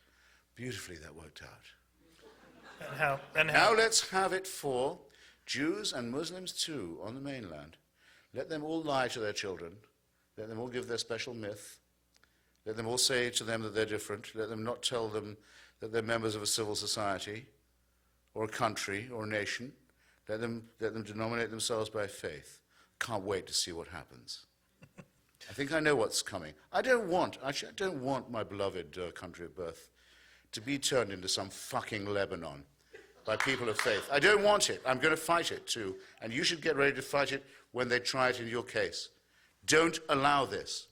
Beautifully that worked out. And Now how? let's have it for Jews and Muslims too on the mainland. Let them all lie to their children. Let them all give their special myth. Let them all say to them that they're different. Let them not tell them that they're members of a civil society or a country or a nation. Let them denominate themselves by faith. Can't wait to see what happens. I think I know what's coming. I don't want my beloved country of birth to be turned into some fucking Lebanon by people of faith. I don't want it. I'm going to fight it too. And you should get ready to fight it when they try it in your case. Don't allow this.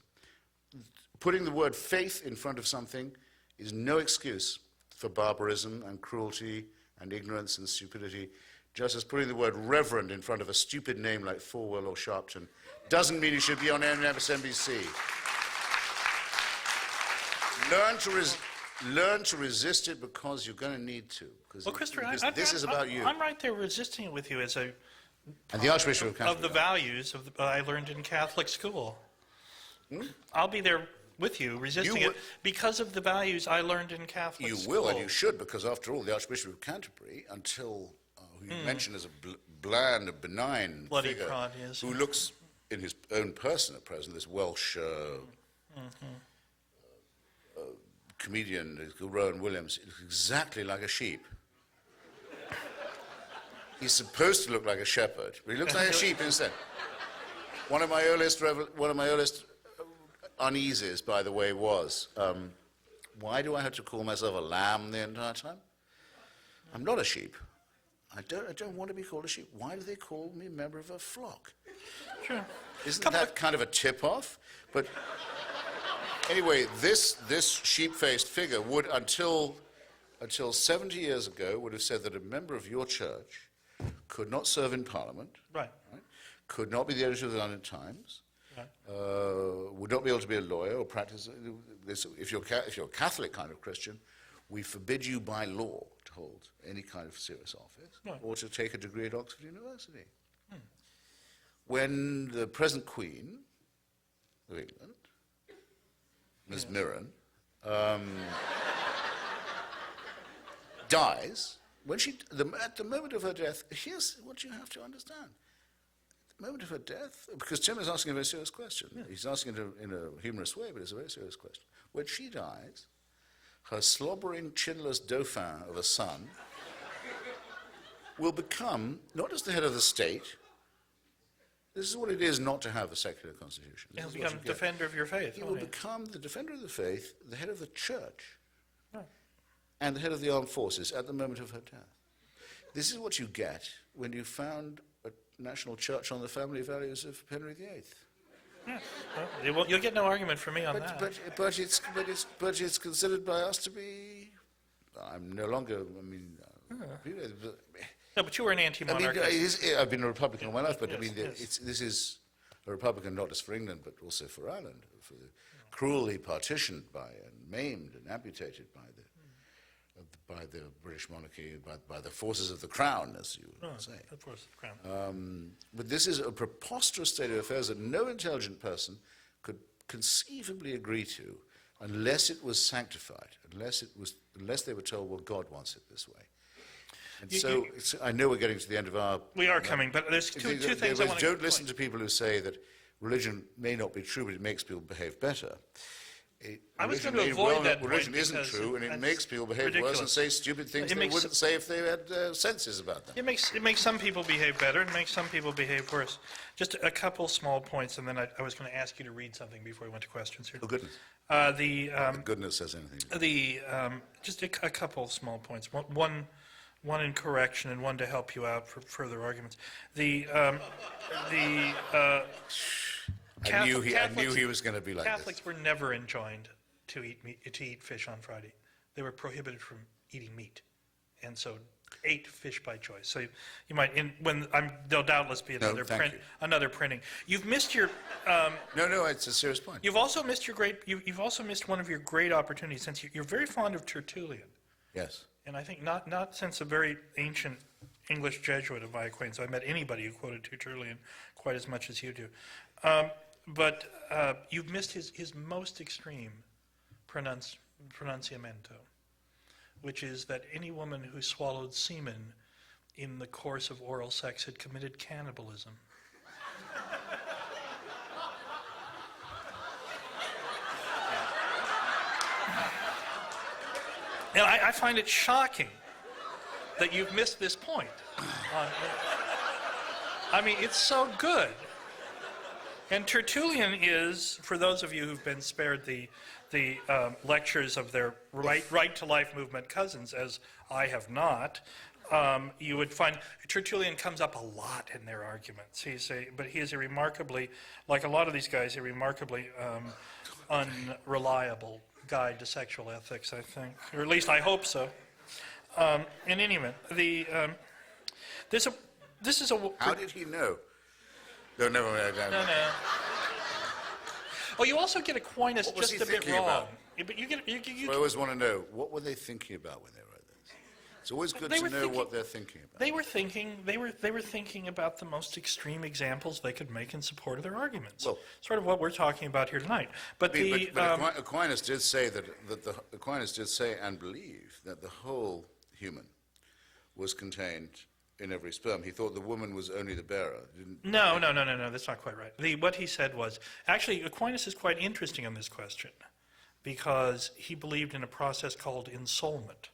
Putting the word faith in front of something is no excuse for barbarism and cruelty and ignorance and stupidity. Just as putting the word reverend in front of a stupid name like Orwell or Sharpton doesn't mean you should be on MSNBC. Learn to resist it because you're going to need to. Well, Christopher, This is about you. I'm right there resisting it with you as a And the Archbishop of of Canterbury. the values of I learned in Catholic school. I'll be there with you, resisting You it because of the values I learned in Catholic You school. will, and you should, because after all, the Archbishop of Canterbury, until who you mentioned as a bland, benign Bloody figure, prod, yes. who looks in his own person at present, this Welsh comedian, Rowan Williams, looks exactly like a sheep. He's supposed to look like a shepherd, but he looks like a sheep instead. One of my earliest uneases, by the way, was, why do I have to call myself a lamb the entire time? I'm not a sheep. I don't want to be called a sheep. Why do they call me a member of a flock? Sure. Isn't that kind of a tip-off? But anyway, this sheep-faced figure would, until 70 years ago, would have said that a member of your church could not serve in Parliament, Right. could not be the editor of the London Times, Right. would not be able to be a lawyer or practice. If you're a Catholic kind of Christian, we forbid you by law to hold any kind of serious office Right. or to take a degree at Oxford University. When the present Queen of England, Ms. Mirren, dies, at the moment of her death, here's what you have to understand. At the moment of her death, because Tim is asking a very serious question. Yeah. He's asking it in a humorous way, but it's a very serious question. When she dies, her slobbering, chinless dauphin of a son will become not just the head of the state. This is what it is not to have a secular constitution. He'll become defender of your faith. He will become the defender of the faith, the head of the church, Right. and the head of the armed forces at the moment of her death. This is what you get when you found a national church on the family values of Henry VIII. Well, you'll get no argument from me on that. But it's considered by us to be. I'm no longer. I mean. No, but you were an anti-monarchist. I've been a Republican all my life, but Yes, I mean, yes. this is a Republican not just for England, but also for Ireland, cruelly partitioned by and maimed and amputated by the British monarchy, by the forces of the Crown, as you say. The forces of the Crown. But this is a preposterous state of affairs that no intelligent person could conceivably agree to, unless it was sanctified, unless they were told, well, God wants it this way. And I know we're getting to the end of our... We are coming, but there's two things I want to... Don't listen to people who say that religion may not be true, but it makes people behave better. I was going to avoid that point religion isn't because true, and it that's makes people behave worse and ridiculous. say stupid things they wouldn't say if they had senses about them. It makes some people behave better and makes some people behave worse. Just a couple small points, and then I was going to ask you to read something before we went to questions here. Oh, goodness. If Goodness says anything. Just a couple small points. One in correction and one to help you out for further arguments. I knew he was going to be like Catholics this. were never enjoined to eat fish on Friday. They were prohibited from eating meat, and so ate fish by choice. So you might there'll doubtless be another printing. You've missed your. No, it's a serious point. You've also missed You've also missed one of your great opportunities, since you're very fond of Tertullian. Yes. And I think not since a very ancient English Jesuit of my acquaintance I met anybody who quoted Tertullian quite as much as you do. But you've missed his most extreme pronunciamento, which is that any woman who swallowed semen in the course of oral sex had committed cannibalism. And I find it shocking that you've missed this point. I mean, it's so good. And Tertullian is, for those of you who've been spared the lectures of their right to life movement cousins, as I have not, you would find Tertullian comes up a lot in their arguments. But he is a remarkably, like a lot of these guys, a remarkably unreliable guide to sexual ethics, I think, or at least I hope so. In any event, this is a. How did he know? No, never mind. No. Oh, you also get Aquinas What was just he a bit thinking wrong. about? Yeah, but you I always want to know, what were they thinking about when they wrote this? It's always good to know what they're thinking about. They were thinking about the most extreme examples they could make in support of their arguments. Well, sort of what we're talking about here tonight. But Aquinas did say Aquinas did say and believe that the whole human was contained in every sperm. He thought the woman was only the bearer. No, that's not quite right. What he said was, actually, Aquinas is quite interesting on this question, because he believed in a process called ensoulment,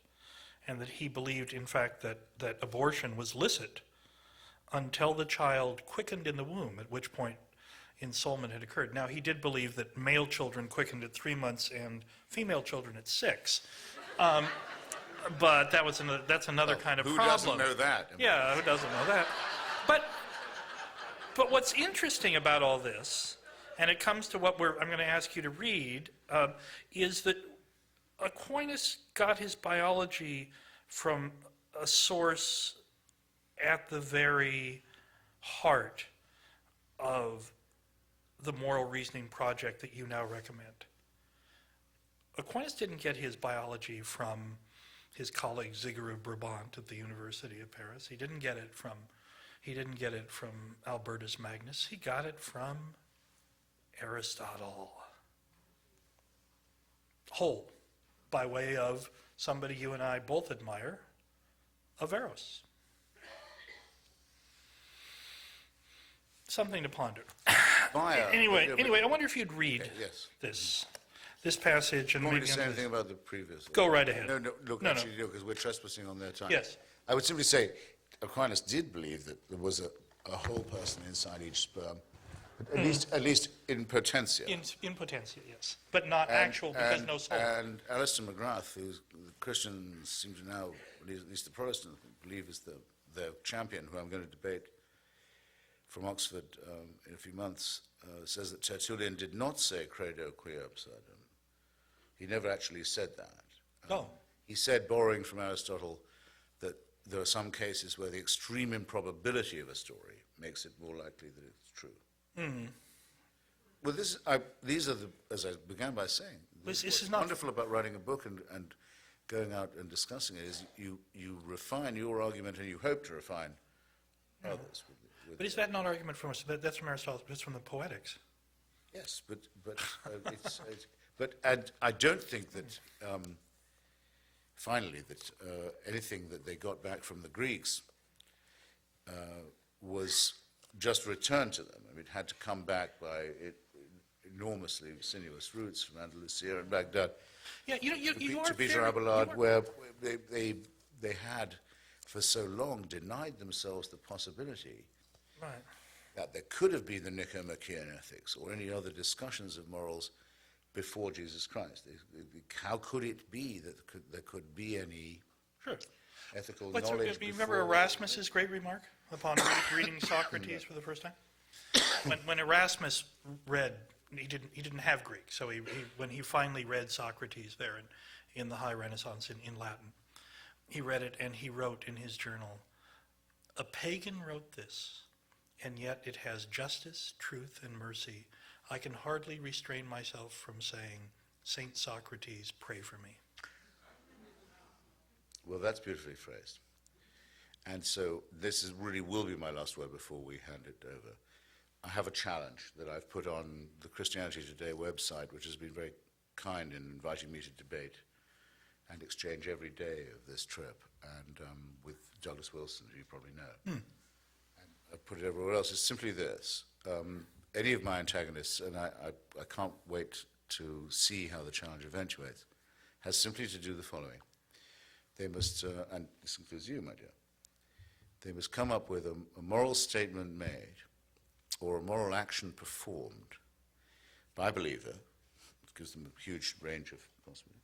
and that he believed, in fact, that abortion was licit until the child quickened in the womb, at which point ensoulment had occurred. Now, he did believe that male children quickened at 3 months and female children at 6. But that's another kind of problem. Who doesn't know that? Yeah, who doesn't know that? But what's interesting about all this, and it comes to what I'm going to ask you to read, is that Aquinas got his biology from a source at the very heart of the moral reasoning project that you now recommend. Aquinas didn't get his biology from his colleague Zigeru Brabant at the University of Paris. He didn't get it from Albertus Magnus. He got it from Aristotle. Whole, by way of somebody you and I both admire, Averroes. Something to ponder. Anyway, I wonder if you'd read this passage and You want me maybe to say anything about the previous? Go right ahead. No, No. because we're trespassing on their time. Yes. I would simply say Aquinas did believe that there was a whole person inside each sperm, at least in potentia. In potentia, yes, but not actual, because no soul. And Alistair McGrath, who the Christians seem to now, at least the Protestants believe is the champion, who I'm going to debate from Oxford in a few months says that Tertullian did not say credo quia absurdum. He never actually said that. Oh. He said, borrowing from Aristotle, that there are some cases where the extreme improbability of a story makes it more likely that it's true. Mm. Well, these are the, as I began by saying, This what's is not wonderful about writing a book and going out and discussing it is you refine your argument and you hope to refine others. But is that not argument from us? That's from Aristotle, but it's from the Poetics. Yes, but I don't think that, finally, that anything that they got back from the Greeks was just returned to them. I mean, it had to come back by enormously sinuous routes from Andalusia and Baghdad Yeah, you are to Peter very- Abelard, you are- where they had for so long denied themselves the possibility Right. that there could have been the Nicomachean ethics or any other discussions of morals before Jesus Christ. How could it be that there could be any Sure. ethical Let's, knowledge you remember before? Erasmus's great remark upon reading Socrates for the first time? When Erasmus read, he didn't have Greek, so when he finally read Socrates there in the High Renaissance in Latin, he read it and he wrote in his journal, "A pagan wrote this, and yet it has justice, truth, and mercy. I can hardly restrain myself from saying, Saint Socrates, pray for me." Well, that's beautifully phrased. And so this really will be my last word before we hand it over. I have a challenge that I've put on the Christianity Today website, which has been very kind in inviting me to debate and exchange every day of this trip, and with Douglas Wilson, who you probably know. And I've put it everywhere else. It's simply this. Any of my antagonists, and I can't wait to see how the challenge eventuates, has simply to do the following. They must, and this includes you, my dear, they must come up with a moral statement made or a moral action performed by a believer, it gives them a huge range of possibilities,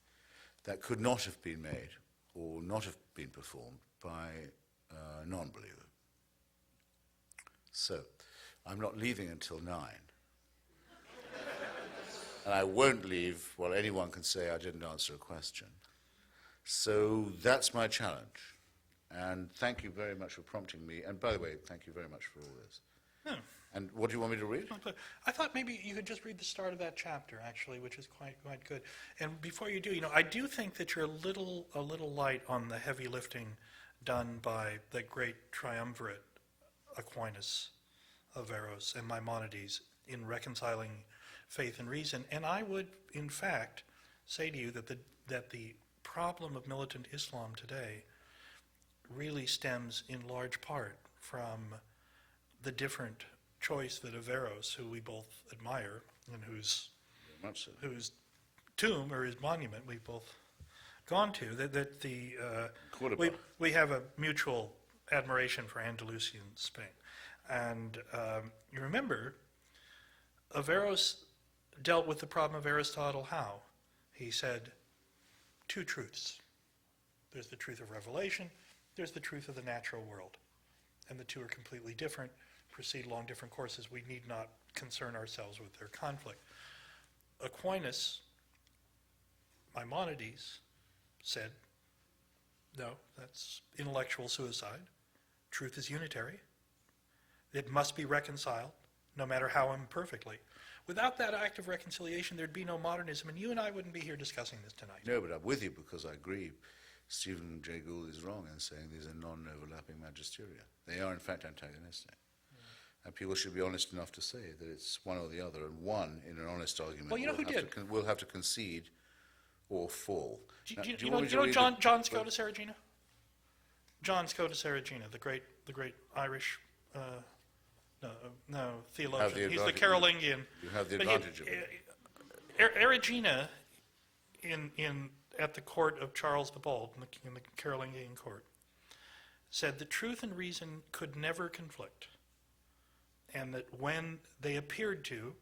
that could not have been made or not have been performed by a non-believer. So, I'm not leaving until 9. And I won't leave while anyone can say I didn't answer a question. So that's my challenge. And thank you very much for prompting me. And by the way, thank you very much for all this. Yeah. And what do you want me to read? I thought maybe you could just read the start of that chapter, actually, which is quite good. And before you do, I do think that you're a little light on the heavy lifting done by the great triumvirate Aquinas, Averroes, and Maimonides in reconciling faith and reason. And I would, in fact, say to you that the problem of militant Islam today really stems in large part from the different choice that Averroes, who we both admire, and whose tomb or his monument we've both gone to, we have a mutual admiration for Andalusian Spain. And you remember, Averroes dealt with the problem of Aristotle how? He said, 2 truths. There's the truth of revelation, there's the truth of the natural world. And the two are completely different, proceed along different courses. We need not concern ourselves with their conflict. Aquinas, Maimonides, said, no, that's intellectual suicide. Truth is unitary. It must be reconciled, no matter how imperfectly. Without that act of reconciliation, there'd be no modernism, and you and I wouldn't be here discussing this tonight. No, but I'm with you because I agree. Stephen Jay Gould is wrong in saying these are non-overlapping magisteria. They are, in fact, antagonistic. And people should be honest enough to say that it's one or the other, and one, in an honest argument, Well, you know who did? Will have to concede or fall. Do Now, you want me to know read John Scotus Erigena? John Scotus Erigena, the great Irish theologian. He's the Carolingian. You have the advantage of it. Erigena, at the court of Charles the Bald, in the Carolingian court, said that truth and reason could never conflict, and that when they appeared to,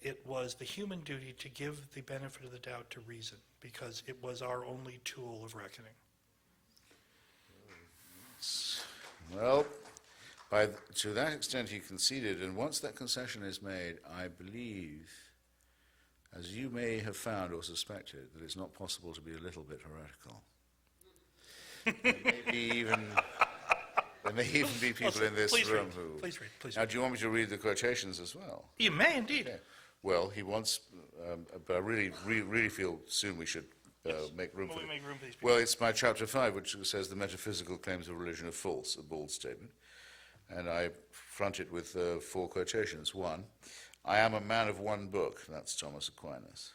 it was the human duty to give the benefit of the doubt to reason, because it was our only tool of reckoning. Well, To that extent, he conceded, and once that concession is made, I believe, as you may have found or suspected, that it's not possible to be a little bit heretical. There may even be people in this room who... Please read. Now, do you want me to read the quotations as well? You may indeed. Okay. Well, he wants, but I really feel soon we should make room for it. Make room for these people. Well, it's my chapter 5, which says the metaphysical claims of religion are false, a bold statement. And I front it with 4 quotations. 1, I am a man of one book, that's Thomas Aquinas.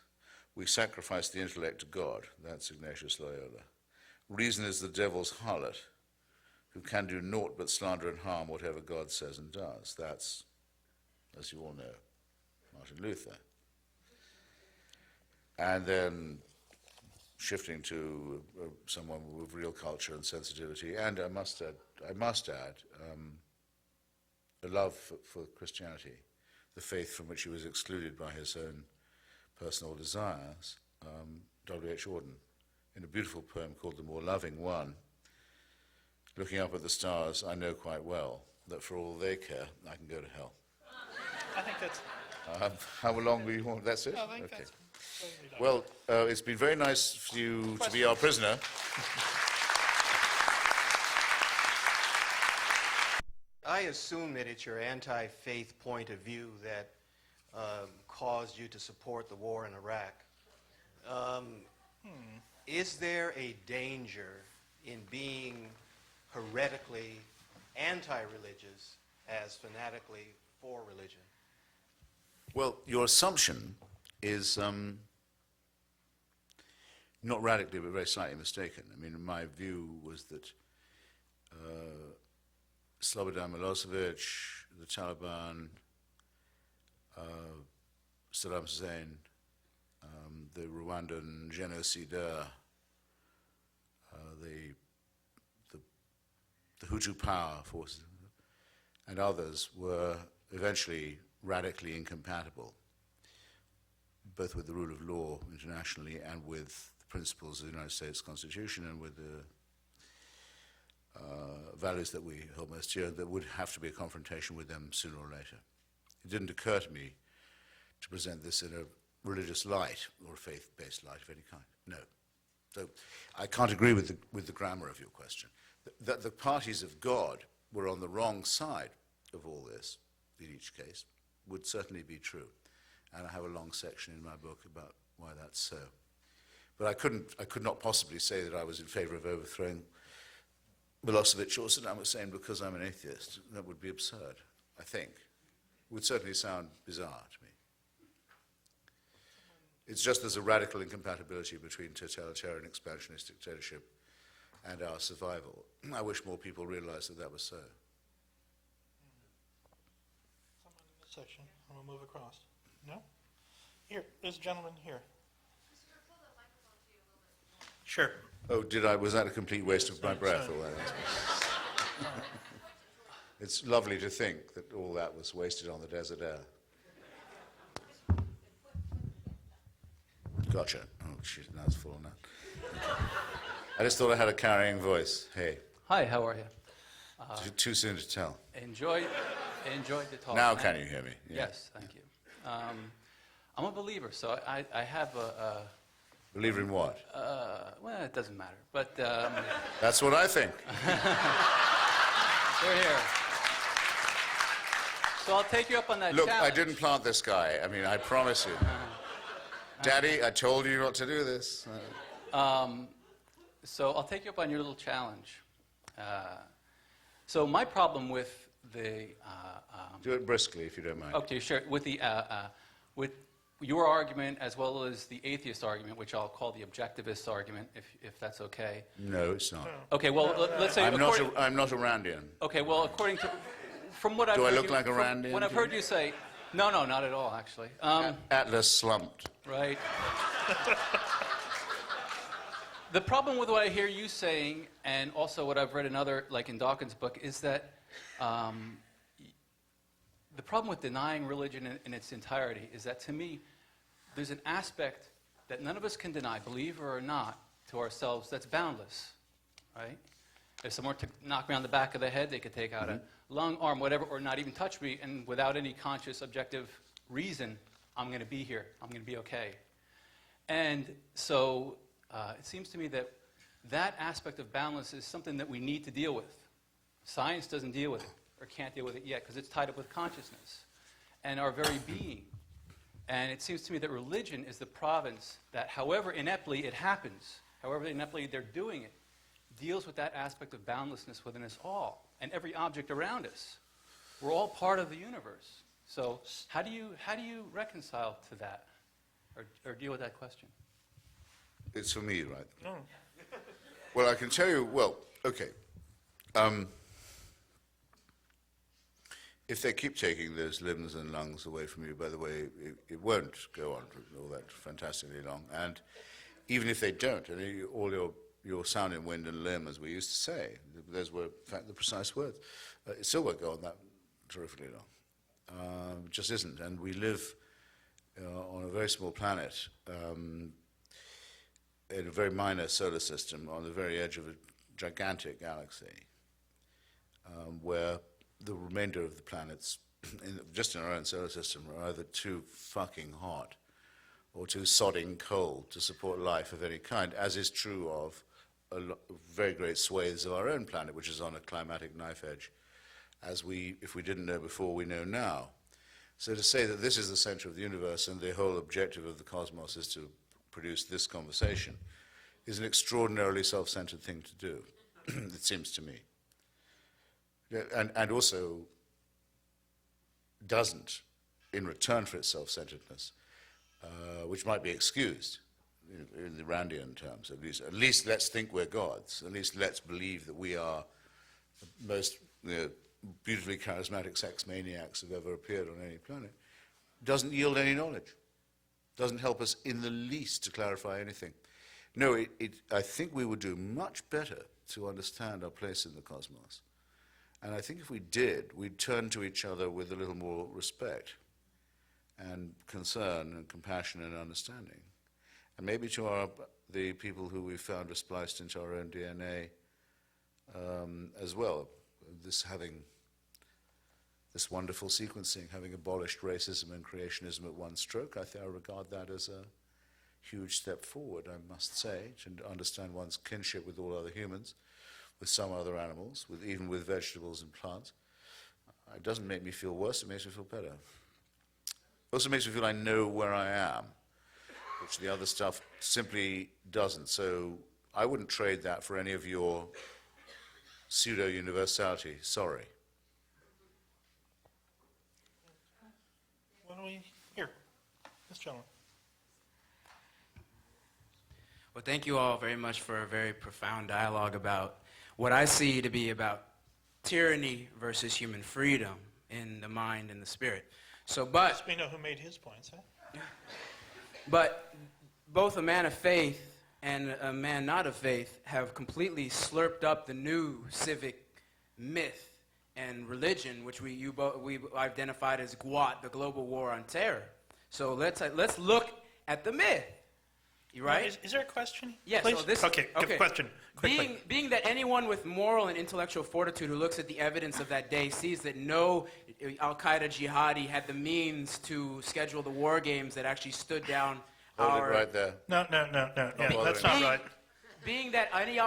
We sacrifice the intellect to God, that's Ignatius Loyola. Reason is the devil's harlot, who can do naught but slander and harm whatever God says and does. That's, as you all know, Martin Luther. And then shifting to someone with real culture and sensitivity, and I must add, a love for Christianity, the faith from which he was excluded by his own personal desires, W.H. Auden, in a beautiful poem called The More Loving One. Looking up at the stars, I know quite well that for all they care, I can go to hell. I think that's... How long will you want? That's it? I think Okay. that's... Well, it's been very nice for you to be our prisoner. I assume that it's your anti-faith point of view that caused you to support the war in Iraq. Is there a danger in being heretically anti-religious as fanatically for religion? Well, your assumption is not radically, but very slightly mistaken. I mean, my view was that Slobodan Milosevic, the Taliban, Saddam Hussein, the Rwandan genocidaire, the Hutu power forces, and others were eventually radically incompatible, both with the rule of law internationally and with the principles of the United States Constitution and with the values that we hold most dear, that would have to be a confrontation with them sooner or later. It didn't occur to me to present this in a religious light or a faith-based light of any kind. No. So I can't agree with the grammar of your question. That the parties of God were on the wrong side of all this, in each case, would certainly be true. And I have a long section in my book about why that's so. But I could not possibly say that I was in favor of overthrowing Milosevic or Saddam Hussein because I'm an atheist. That would be absurd, I think. It would certainly sound bizarre to me. It's just there's a radical incompatibility between totalitarian expansionist dictatorship and our survival. I wish more people realized that that was so. Someone in this section, and we'll move across. No? Here, there's a gentleman here. Sure. Oh, was that a complete waste of my breath? All that? It's lovely to think that all that was wasted on the desert air. Gotcha. Oh, shit, now it's full now. I just thought I had a carrying voice. Hey. Hi, how are you? Too soon to tell. Enjoyed the talk. Now can you hear me? Yeah. Yes, thank you. I'm a believer, so I have a Believer in what? well, it doesn't matter, but That's what I think. we're here. So I'll take you up on that Look, challenge. I didn't plant this guy. I mean, I promise you. Daddy, I told you not to do this. So I'll take you up on your little challenge. So my problem with the... Do it briskly, if you don't mind. Okay, sure. With your argument as well as the atheist argument, which I'll call the objectivist argument, if that's okay. No, it's not. Okay, well, let's say... I'm not a Randian. Okay, well, according to... From what I've Do I heard look you, like a from Randian? What I've heard you say... No, not at all, actually. Atlas slumped. Right. The problem with what I hear you saying, and also what I've read in like in Dawkins' book, is that the problem with denying religion in its entirety is that, to me, there's an aspect that none of us can deny, believer or not, to ourselves that's boundless, right? If someone were to knock me on the back of the head, they could take out a lung, arm, whatever, or not even touch me, and without any conscious, objective reason, I'm going to be here. I'm going to be okay. And so it seems to me that that aspect of balance is something that we need to deal with. Science doesn't deal with it, or can't deal with it yet, because it's tied up with consciousness and our very being. And it seems to me that religion is the province that, however ineptly it happens, however ineptly they're doing it, deals with that aspect of boundlessness within us all and every object around us. We're all part of the universe. So how do you reconcile to that, or deal with that question? It's for me, right? No. Well, I can tell you, well, okay. If they keep taking those limbs and lungs away from you, by the way, it won't go on for all that fantastically long. And even if they don't, and all your sound in wind and limb, as we used to say, those were, in fact, the precise words, it still won't go on that terrifically long. It just isn't. And we live on a very small planet, in a very minor solar system, on the very edge of a gigantic galaxy, where the remainder of the planets, just in our own solar system, are either too fucking hot or too sodding cold to support life of any kind, as is true of very great swathes of our own planet, which is on a climatic knife edge, as if we didn't know before, we know now. So to say that this is the center of the universe and the whole objective of the cosmos is to produce this conversation is an extraordinarily self-centered thing to do, it seems to me. Yeah, and also doesn't, in return for its self-centeredness, which might be excused in the Randian terms, at least let's think we're gods, at least let's believe that we are the most beautifully charismatic sex maniacs who've ever appeared on any planet, doesn't yield any knowledge, doesn't help us in the least to clarify anything. No, I think we would do much better to understand our place in the cosmos. And I think if we did, we'd turn to each other with a little more respect and concern and compassion and understanding. And maybe to the people who we've found are spliced into our own DNA as well, having this wonderful sequencing, having abolished racism and creationism at one stroke, I regard that as a huge step forward, I must say, to understand one's kinship with all other humans, with some other animals, even with vegetables and plants. It doesn't make me feel worse, it makes me feel better. It also makes me feel I know where I am, which the other stuff simply doesn't. So I wouldn't trade that for any of your pseudo-universality, sorry. Why don't we, here, this gentleman. Well, thank you all very much for a very profound dialogue about what I see to be about tyranny versus human freedom in the mind and the spirit. So, but We know who made his points, huh? But both a man of faith and a man not of faith have completely slurped up the new civic myth and religion, which we identified as GWAT, the Global War on Terror. So let's look at the myth. You right? Is there a question? Yes. Please? So this, okay, question, quickly. Being that anyone with moral and intellectual fortitude who looks at the evidence of that day sees that no al-Qaeda jihadi had the means to schedule the war games that actually stood down Hold it right there. No, yeah, that's not right. Being that any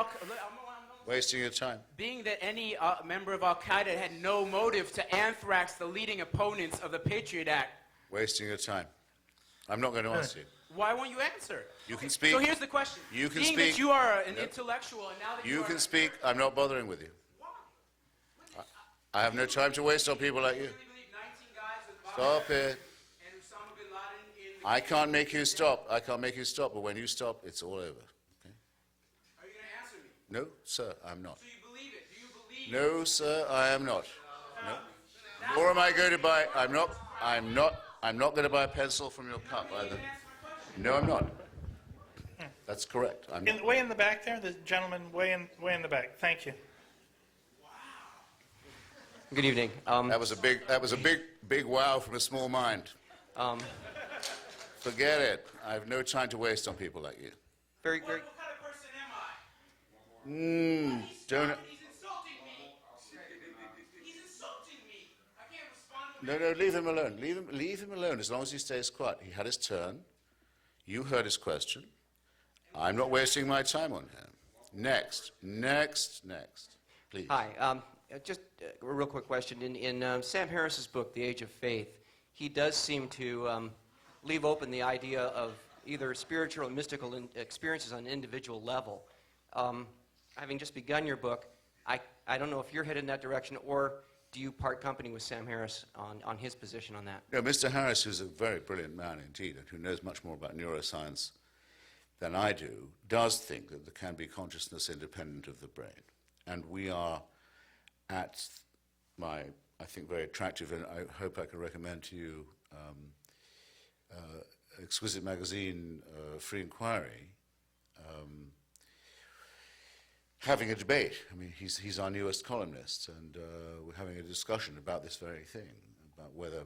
Wasting your time. Being that any member of al-Qaeda had no motive to anthrax the leading opponents of the Patriot Act. Wasting your time. I'm not going to answer you. Why won't you answer? You can speak. So here's the question. You can Being speak. that you are an intellectual and now that You you can are... speak. I'm not bothering with you. I have no time to waste on people like you. Stop it. I can't make you stop. I can't make you stop, but when you stop, it's all over. Okay? Are you going to answer me? No, sir, I'm not. So you believe it? Do you believe No, sir, I am not. No. Nor am I going to buy. I'm not going to buy a pencil from your cup either. No, I'm not. That's correct. I'm not. Way in the back there, the gentleman way in the back. Thank you. Good evening. That was a big wow from a small mind. Forget it. I have no time to waste on people like you. Very. What kind of person am I? Don't. He's No, leave him alone. Leave him alone as long as he stays quiet. He had his turn. You heard his question. I'm not wasting my time on him. Next. Please. Hi. Just a real quick question. In Sam Harris's book, The Age of Faith, he does seem to leave open the idea of either spiritual or mystical experiences on an individual level. Having just begun your book, I don't know if you're headed in that direction, or do you part company with Sam Harris on his position on that? No, Mr. Harris, who's a very brilliant man indeed, and who knows much more about neuroscience than I do, does think that there can be consciousness independent of the brain. And we are at my, I think, very attractive, and I hope I can recommend to you, exquisite magazine, Free Inquiry, having a debate. I mean, he's our newest columnist, and we're having a discussion about this very thing, about whether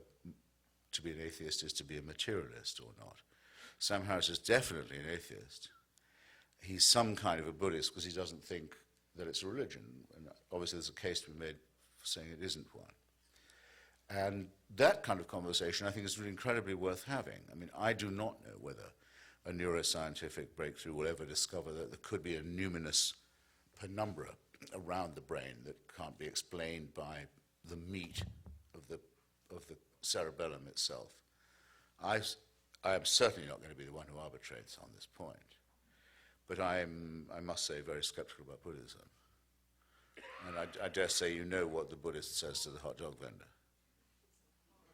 to be an atheist is to be a materialist or not. Sam Harris is definitely an atheist. He's some kind of a Buddhist because he doesn't think that it's a religion, and obviously there's a case to be made for saying it isn't one. And that kind of conversation, I think, is really incredibly worth having. I mean, I do not know whether a neuroscientific breakthrough will ever discover that there could be a numinous penumbra around the brain that can't be explained by the meat of the cerebellum itself. I am certainly not going to be the one who arbitrates on this point, but I must say, very skeptical about Buddhism. And I dare say you know what the Buddhist says to the hot dog vendor.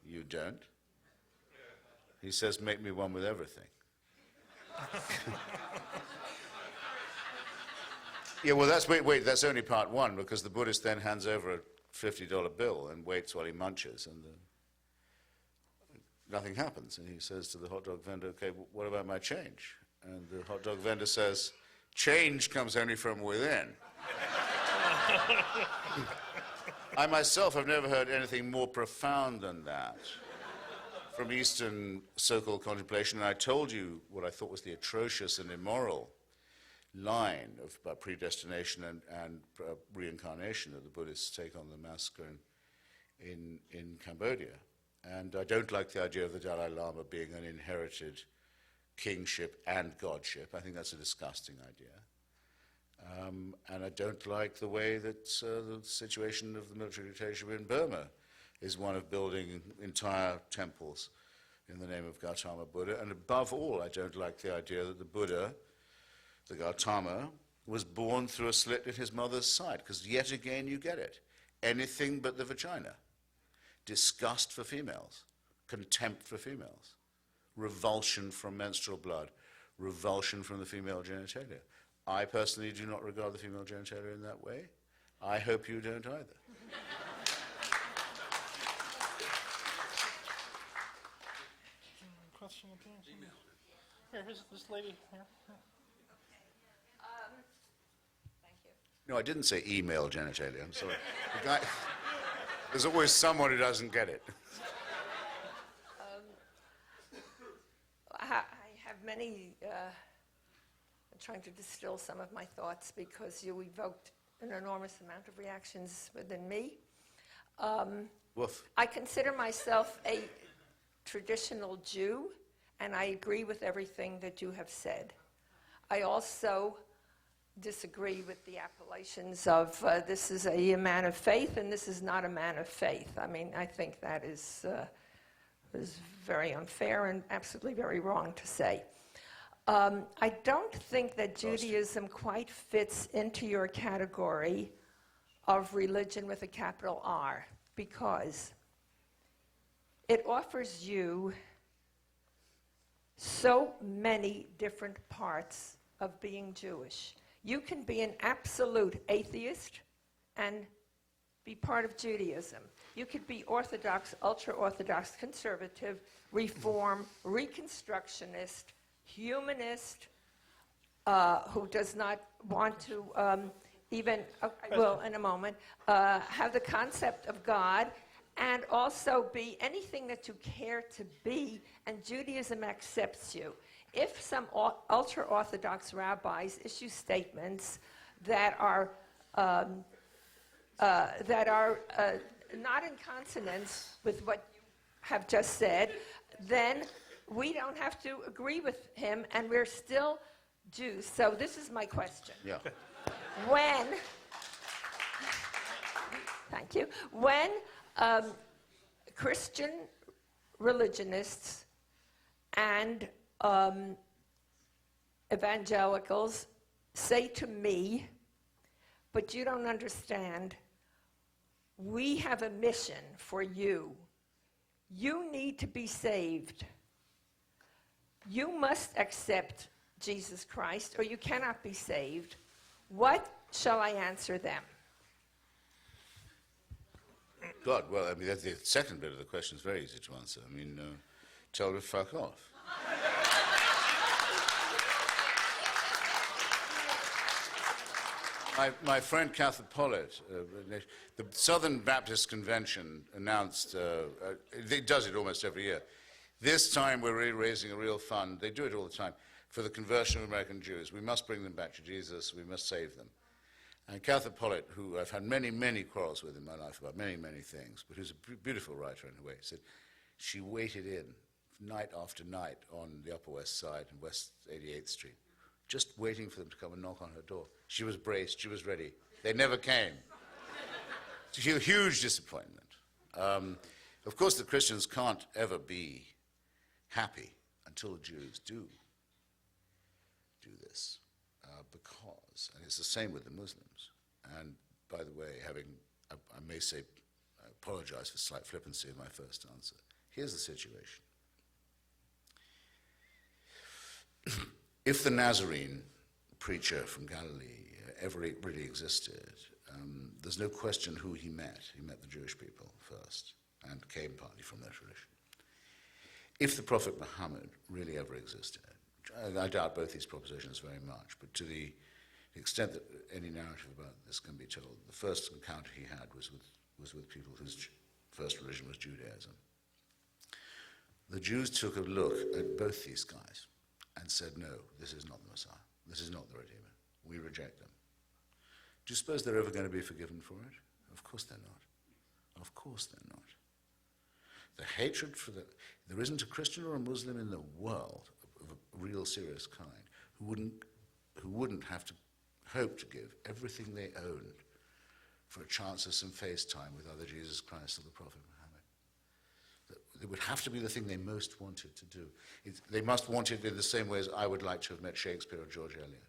You don't? He says, make me one with everything. Yeah, well, wait, that's only part one, because the Buddhist then hands over a $50 bill and waits while he munches, and nothing happens. And he says to the hot dog vendor, okay, what about my change? And the hot dog vendor says, change comes only from within. I myself have never heard anything more profound than that from Eastern so-called contemplation, and I told you what I thought was the atrocious and immoral line about predestination and reincarnation that the Buddhists take on the massacre in Cambodia. And I don't like the idea of the Dalai Lama being an inherited kingship and godship. I think that's a disgusting idea. And I don't like the way that the situation of the military dictatorship in Burma is one of building entire temples in the name of Gautama Buddha. And above all, I don't like the idea that the Buddha, the Gautama, was born through a slit in his mother's side, because yet again you get it. Anything but the vagina. Disgust for females, contempt for females, revulsion from menstrual blood, revulsion from the female genitalia. I personally do not regard the female genitalia in that way. I hope you don't either. Question again? Here, here's this lady here. Thank you. No, I didn't say email genitalia, I'm sorry. There's always someone who doesn't get it. I have many, I'm trying to distill some of my thoughts because you evoked an enormous amount of reactions within me. Woof. I consider myself a traditional Jew, and I agree with everything that you have said. I also disagree with the appellations of this is a man of faith and this is not a man of faith. I mean, I think that is very unfair and absolutely very wrong to say. I don't think that Judaism quite fits into your category of religion with a capital R, because it offers you so many different parts of being Jewish. You can be an absolute atheist and be part of Judaism. You could be Orthodox, ultra-Orthodox, conservative, Reform, Reconstructionist, humanist, who does not want to even, I will in a moment, have the concept of God, and also be anything that you care to be, and Judaism accepts you. If some ultra-Orthodox rabbis issue statements that are not in consonance with what you have just said, then we don't have to agree with him, and we're still Jews. So this is my question. Yeah. When, thank you, when Christian religionists and evangelicals say to me, but you don't understand, we have a mission for you. You need to be saved. You must accept Jesus Christ, or you cannot be saved. What shall I answer them? God, well, I mean, that's the second bit of the question is very easy to answer. I mean, tell them to fuck off. My friend Catholic Pollitt, the Southern Baptist Convention announced, it does it almost every year. This time we're raising a real fund, they do it all the time, for the conversion of American Jews. We must bring them back to Jesus, we must save them. And Catholic Pollitt, who I've had many, many quarrels with in my life about many, many things, but who's a beautiful writer in a way, said she waited in night after night on the Upper West Side and West 88th Street, just waiting for them to come and knock on her door. She was braced, she was ready. They never came. It's a huge disappointment. Of course, the Christians can't ever be happy until the Jews do this, because, and it's the same with the Muslims. And by the way, I may say, I apologize for slight flippancy in my first answer. Here's the situation. If the Nazarene preacher from Galilee ever really existed, there's no question who he met. He met the Jewish people first and came partly from their tradition. If the Prophet Muhammad really ever existed, I doubt both these propositions very much, but to the extent that any narrative about this can be told, the first encounter he had was with people whose first religion was Judaism. The Jews took a look at both these guys and said, no, this is not the Messiah. This is not the Redeemer. We reject them. Do you suppose they're ever going to be forgiven for it? Of course they're not. Of course they're not. The hatred for there isn't a Christian or a Muslim in the world of a real serious kind who wouldn't have to hope to give everything they owned for a chance of some face time with either Jesus Christ or the Prophet Muhammad. It would have to be the thing they most wanted to do. They must want it in the same way as I would like to have met Shakespeare or George Eliot.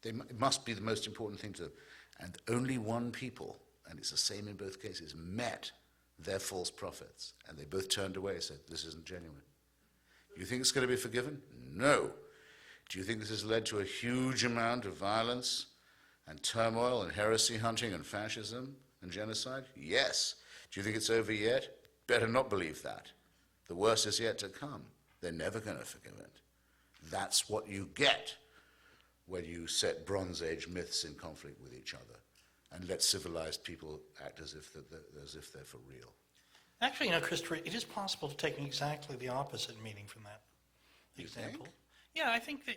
It must be the most important thing to them. And only one people, and it's the same in both cases, met their false prophets. And they both turned away and said, this isn't genuine. Do you think it's going to be forgiven? No. Do you think this has led to a huge amount of violence and turmoil and heresy hunting and fascism and genocide? Yes. Do you think it's over yet? Better not believe that. The worst is yet to come. They're never going to forgive it. That's what you get when you set Bronze Age myths in conflict with each other and let civilized people act as if they're for real. Actually, Christopher, it is possible to take exactly the opposite meaning from that example. Think? Yeah, I think that,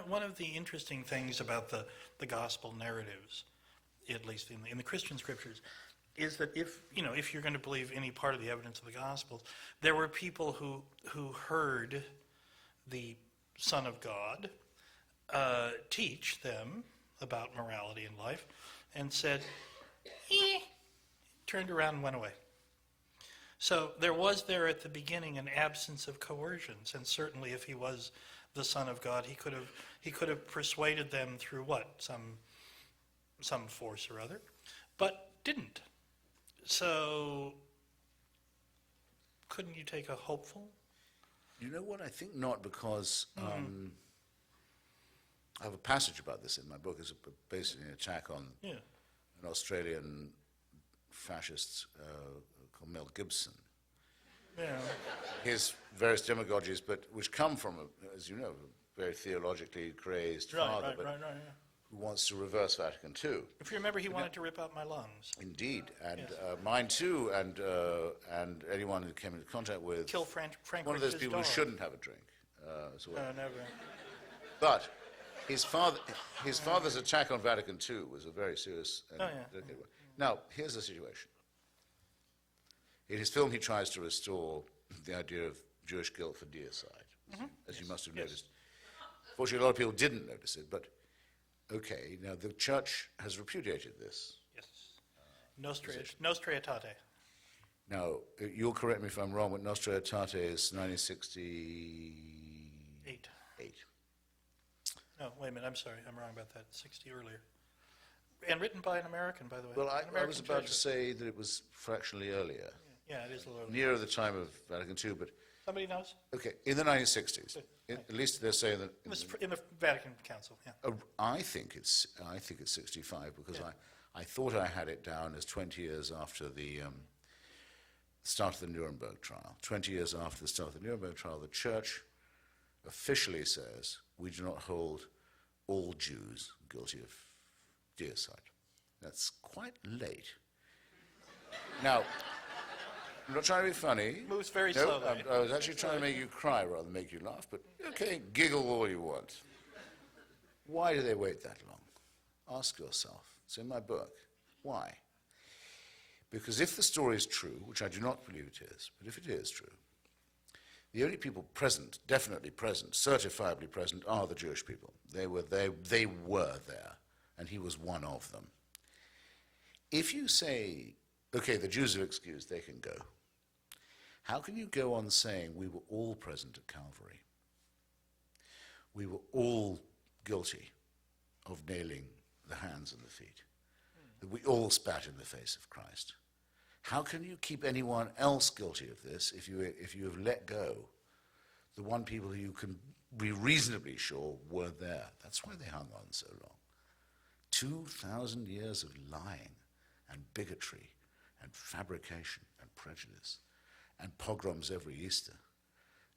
one of the interesting things about the gospel narratives, at least in the Christian scriptures, is that if you're going to believe any part of the evidence of the Gospels, there were people who heard the Son of God teach them about morality in life and said, turned around and went away. So there was there at the beginning an absence of coercions, and certainly if he was the Son of God, he could have persuaded them through what? Some force or other, but didn't. So, couldn't you take a hopeful? You know what? I think not, because I have a passage about this in my book. It's basically an attack on an Australian fascist called Mel Gibson. Yeah. His various demagogies, but which come from, as you know, a very theologically crazy father, Right. who wants to reverse Vatican II. If you remember, he wanted to rip out my lungs. Indeed, and mine too, and anyone who came into contact with Kill Frank one of those Rich's people dog. who shouldn't have a drink as well. No, never. But his father's attack on Vatican II was a very serious and delicate one. Now, here's the situation. In his film, he tries to restore the idea of Jewish guilt for deicide, as you must have noticed. Fortunately, a lot of people didn't notice it, but okay, now the church has repudiated this. Yes. Nostra Aetate. Now, you'll correct me if I'm wrong, but Nostra Aetate is 1968. No, wait a minute, I'm sorry, I'm wrong about that, 60 earlier. And written by an American, by the way. Well, An I American was about to Jesuit. say that it was fractionally earlier, Yeah, it is a little. nearer the time of Vatican II, but Somebody knows? okay, in the 1960s, at least they're saying that. It was in the Vatican Council, yeah. I think it's 65 because I thought I had it down as 20 years after the start of the Nuremberg trial. 20 years after the start of the Nuremberg trial, the church officially says we do not hold all Jews guilty of deicide. That's quite late. Now, I'm not trying to be funny. Moves very No, slowly. I was actually trying to make you cry rather than make you laugh, but okay, giggle all you want. Why do they wait that long? Ask yourself. It's in my book. Why? Because if the story is true, which I do not believe it is, but if it is true, the only people present, definitely present, certifiably present, are the Jewish people. They were there, and he was one of them. If you say, okay, the Jews are excused, they can go, how can you go on saying we were all present at Calvary? We were all guilty of nailing the hands and the feet. That we all spat in the face of Christ. How can you keep anyone else guilty of this if you have let go the one people who you can be reasonably sure were there? That's why they hung on so long. 2,000 years of lying and bigotry and fabrication and prejudice and pogroms every Easter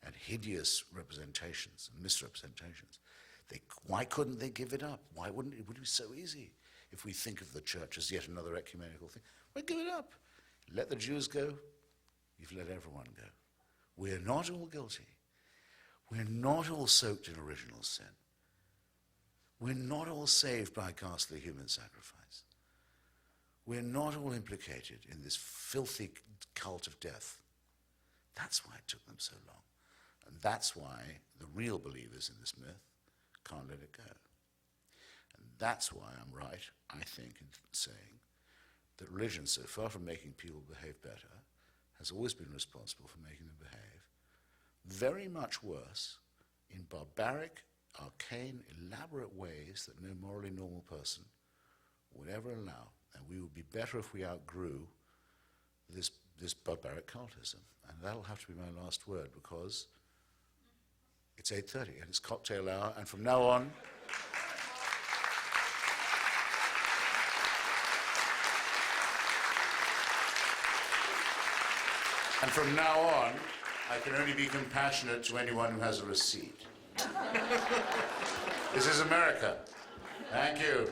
and hideous representations and misrepresentations. Why couldn't they give it up? Why wouldn't it? Would be so easy if we think of the church as yet another ecumenical thing. Why give it up? Let the Jews go. You've let everyone go. We're not all guilty. We're not all soaked in original sin. We're not all saved by ghastly human sacrifice. We're not all implicated in this filthy cult of death. That's why it took them so long. And that's why the real believers in this myth can't let it go. And that's why I'm right, I think, in saying that religion, so far from making people behave better, has always been responsible for making them behave very much worse in barbaric, arcane, elaborate ways that no morally normal person would ever allow. And we would be better if we outgrew this barbaric cultism. And that'll have to be my last word, because it's 8:30 and it's cocktail hour, and from now on, I can only be compassionate to anyone who has a receipt. This is America. Thank you.